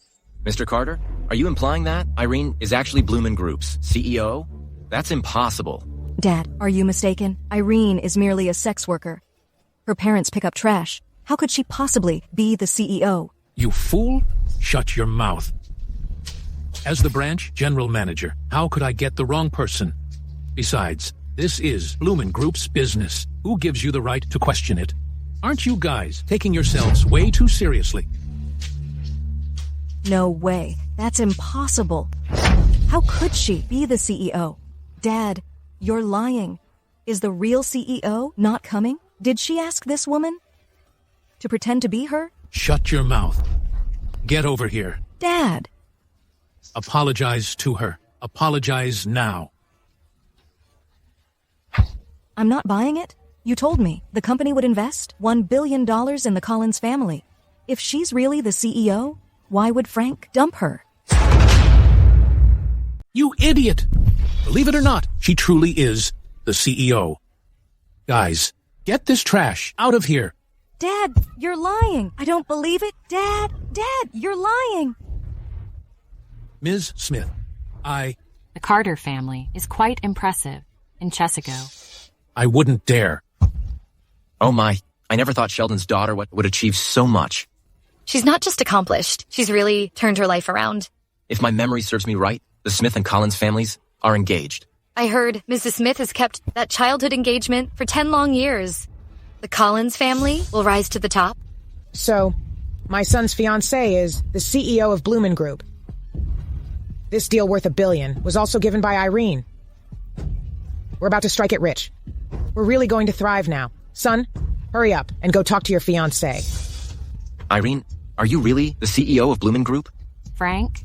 Mr. Carter, are you implying that Irene is actually Bloomin' Group's CEO? That's impossible. Dad, are you mistaken? Irene is merely a sex worker. Her parents pick up trash. How could she possibly be the CEO? You fool! Shut your mouth. As the branch general manager, how could I get the wrong person? Besides, this is Bloomin' Group's business. Who gives you the right to question it? Aren't you guys taking yourselves way too seriously? No way. That's impossible. How could she be the CEO? Dad, you're lying. Is the real CEO not coming? Did she ask this woman to pretend to be her? Shut your mouth. Get over here. Dad. Apologize to her. Apologize now. I'm not buying it. You told me the company would invest $1 billion in the Collins family. If she's really the CEO, why would Frank dump her? You idiot! Believe it or not, she truly is the CEO. Guys, get this trash out of here. Dad, you're lying. I don't believe it. Dad, you're lying. Ms. Smith, The Carter family is quite impressive in Chesago. I wouldn't dare. Oh my, I never thought Sheldon's daughter would achieve so much. She's not just accomplished, she's really turned her life around. If my memory serves me right, the Smith and Collins families are engaged. I heard Mrs. Smith has kept that childhood engagement for 10 long years. The Collins family will rise to the top. So, my son's fiancée is the CEO of Bloomin' Group. This deal worth $1 billion was also given by Irene. We're about to strike it rich. We're really going to thrive now. Son, hurry up and go talk to your fiancée. Irene, are you really the CEO of Bloomin' Group? Frank,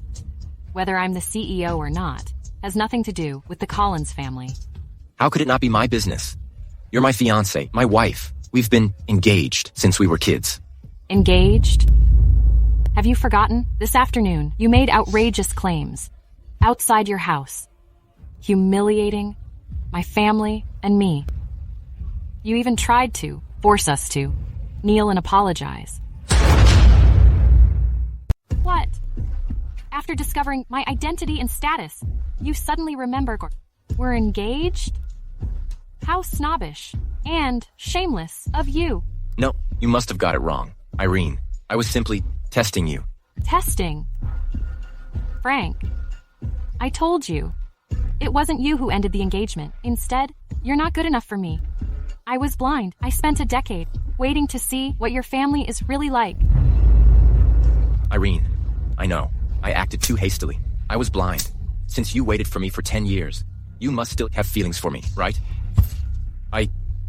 whether I'm the CEO or not, has nothing to do with the Collins family. How could it not be my business? You're my fiancée, my wife. We've been engaged since we were kids. Engaged? Have you forgotten? This afternoon, you made outrageous claims. Outside your house. Humiliating my family and me. You even tried to force us to kneel and apologize. What? After discovering my identity and status, you suddenly remember we're engaged? How snobbish and shameless of you. No, you must have got it wrong. Irene, I was simply testing you. Testing? Frank, I told you. It wasn't you who ended the engagement. Instead, you're not good enough for me. I was blind. I spent a decade waiting to see what your family is really like. Irene, I know. I acted too hastily. I was blind. Since you waited for me for 10 years, you must still have feelings for me, right?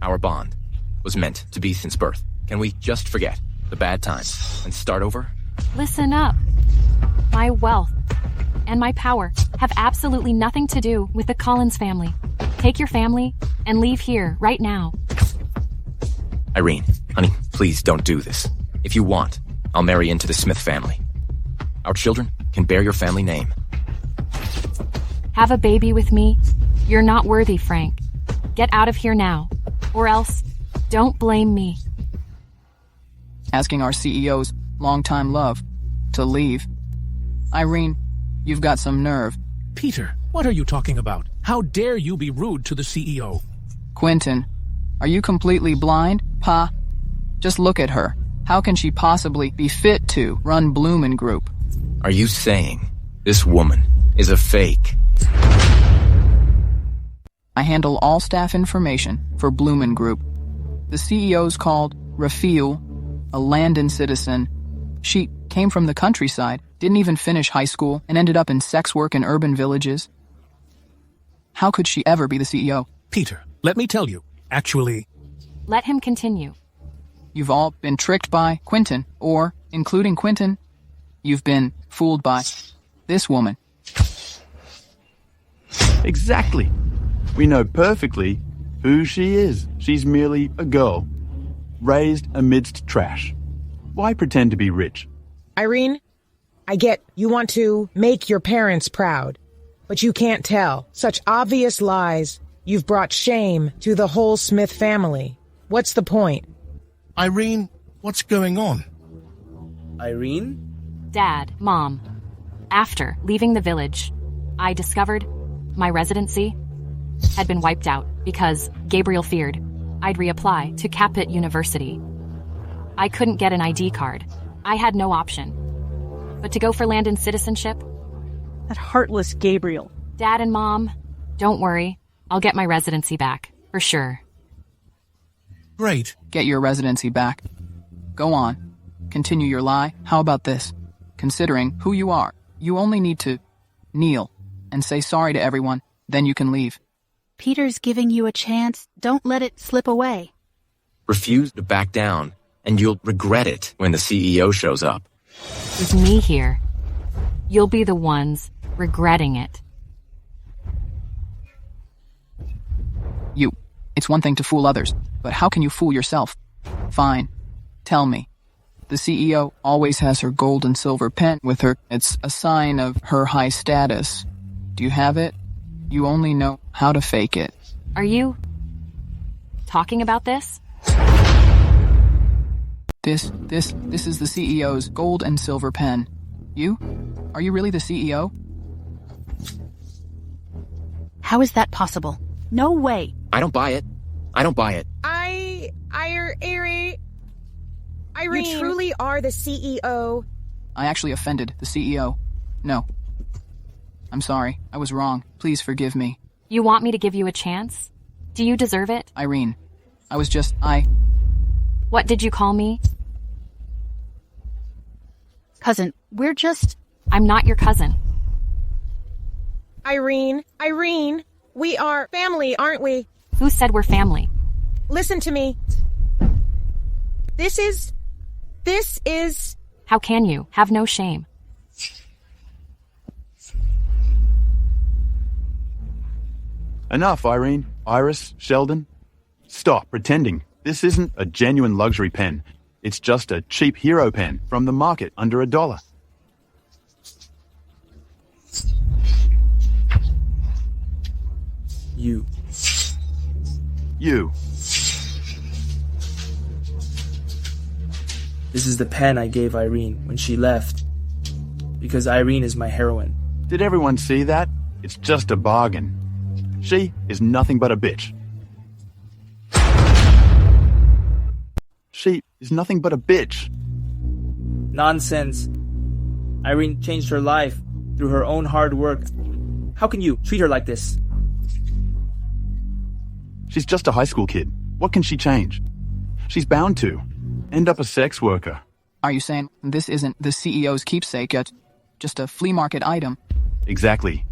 Our bond was meant to be since birth. Can we just forget the bad times and start over? Listen up. My wealth and my power have absolutely nothing to do with the Collins family. Take your family and leave here right now. Irene, honey, please don't do this. If you want, I'll marry into the Smith family. Our children can bear your family name. Have a baby with me? You're not worthy, Frank. Get out of here now. Or else, don't blame me. Asking our CEO's longtime love to leave. Irene, you've got some nerve. Peter, what are you talking about? How dare you be rude to the CEO? Quentin, are you completely blind, Pa? Just look at her. How can she possibly be fit to run Bloomin' Group? Are you saying this woman is a fake? I handle all staff information for Bloomin' Group. The CEO's called Rafiel, a Landon citizen. She came from the countryside, didn't even finish high school, and ended up in sex work in urban villages. How could she ever be the CEO? Peter, let me tell you. Actually... Let him continue. You've all been tricked by Quentin, or, including Quentin, you've been fooled by this woman. Exactly. We know perfectly who she is. She's merely a girl, raised amidst trash. Why pretend to be rich? Irene, I get you want to make your parents proud, but you can't tell. Such obvious lies. You've brought shame to the whole Smith family. What's the point? Irene, what's going on? Irene? Dad, Mom. After leaving the village, I discovered my residency had been wiped out because Gabriel feared I'd reapply to Caput University. I couldn't get an ID card. I had no option but to go for Landon citizenship. That heartless Gabriel. Dad and Mom, don't worry. I'll get my residency back, for sure. Great. Get your residency back. Go on. Continue your lie. How about this? Considering who you are, you only need to kneel and say sorry to everyone, then you can leave. Peter's giving you a chance. Don't let it slip away. Refuse to back down, and you'll regret it when the CEO shows up. With me here, you'll be the ones regretting it. It's one thing to fool others, but how can you fool yourself? Fine. Tell me. The CEO always has her gold and silver pen with her. It's a sign of her high status. Do you have it? You only know how to fake it. Are you talking about this? This is the CEO's gold and silver pen. You? Are you really the CEO? How is that possible? No way. I don't buy it. I don't buy it. Irene, you truly are the CEO. I actually offended the CEO. No. I'm sorry. I was wrong. Please forgive me. You want me to give you a chance? Do you deserve it? Irene, I was just, What did you call me? Cousin, we're just... I'm not your cousin. Irene, we are family, aren't we? Who said we're family? Listen to me. This is... How can you have no shame? Enough, Irene. Iris, Sheldon. Stop pretending. This isn't a genuine luxury pen. It's just a cheap hero pen from the market under $1. You. This is the pen I gave Irene when she left. Because Irene is my heroine. Did everyone see that? It's just a bargain. She is nothing but a bitch. She is nothing but a bitch. Nonsense. Irene changed her life through her own hard work. How can you treat her like this? She's just a high school kid. What can she change? She's bound to end up a sex worker. Are you saying this isn't the CEO's keepsake yet? Just a flea market item? Exactly.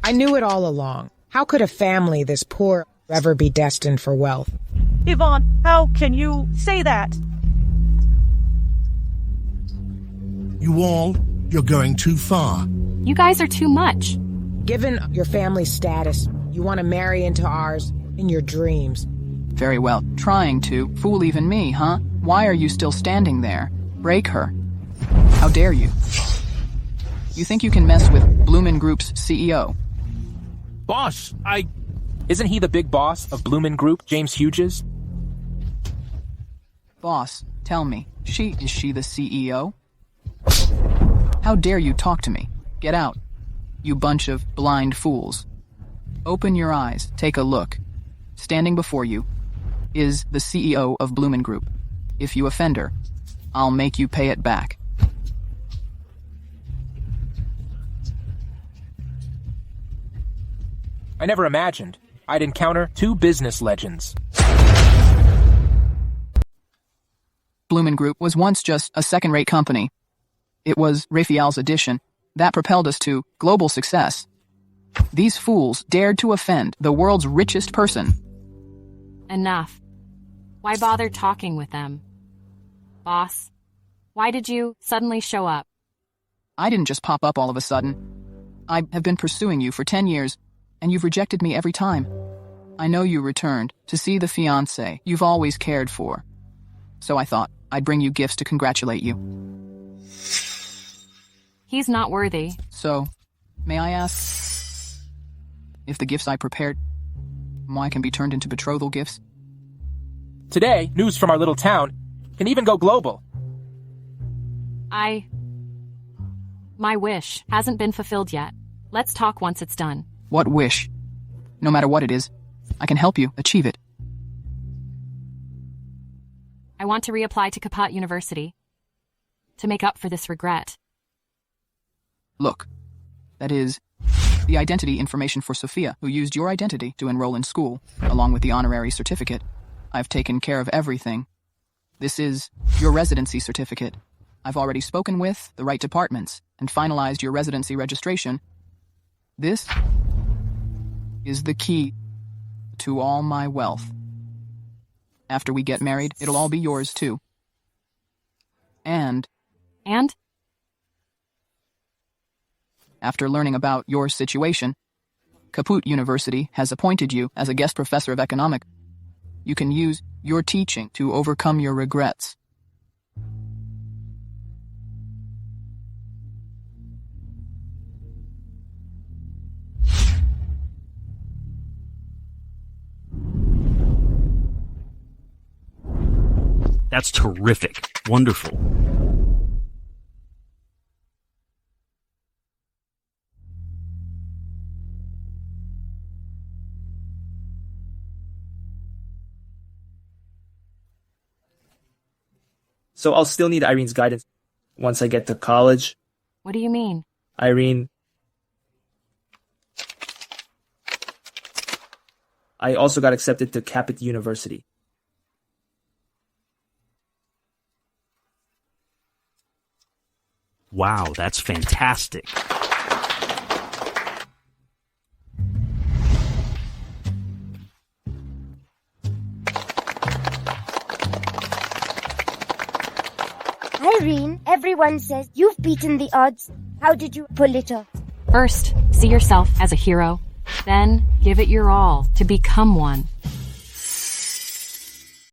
I knew it all along. How could a family this poor ever be destined for wealth? Yvonne, how can you say that? You're going too far. You guys are too much. Given your family's status, you want to marry into ours in your dreams. Very well. Trying to. Fool even me, huh? Why are you still standing there? Break her. How dare you? You think you can mess with Bloomin' Group's CEO? Boss, Isn't he the big boss of Bloomin' Group, James Hughes? Boss, tell me, is she the CEO? How dare you talk to me? Get out, you bunch of blind fools. Open your eyes, take a look. Standing before you is the CEO of Bloomin' Group. If you offend her, I'll make you pay it back. I never imagined I'd encounter two business legends. Bloomin' Group was once just a second-rate company. It was Raphael's addition that propelled us to global success. These fools dared to offend the world's richest person. Enough. Why bother talking with them? Boss, why did you suddenly show up? I didn't just pop up all of a sudden. I have been pursuing you for 10 years, and you've rejected me every time. I know you returned to see the fiancé you've always cared for. So I thought I'd bring you gifts to congratulate you. He's not worthy. So, may I ask if the gifts I prepared, why can be turned into betrothal gifts? Today, news from our little town can even go global. My wish hasn't been fulfilled yet. Let's talk once it's done. What wish? No matter what it is, I can help you achieve it. I want to reapply to Kaput University to make up for this regret. Look, that is the identity information for Sophia, who used your identity to enroll in school, along with the honorary certificate. I've taken care of everything. This is your residency certificate. I've already spoken with the right departments and finalized your residency registration. This is the key to all my wealth. After we get married, it'll all be yours too. And? After learning about your situation, Kaput University has appointed you as a guest professor of economics. You can use your teaching to overcome your regrets. That's terrific. Wonderful. So I'll still need Irene's guidance once I get to college. What do you mean? Irene, I also got accepted to Kaput University. Wow, that's fantastic. Irene, everyone says you've beaten the odds. How did you pull it off? First, see yourself as a hero. Then, give it your all to become one.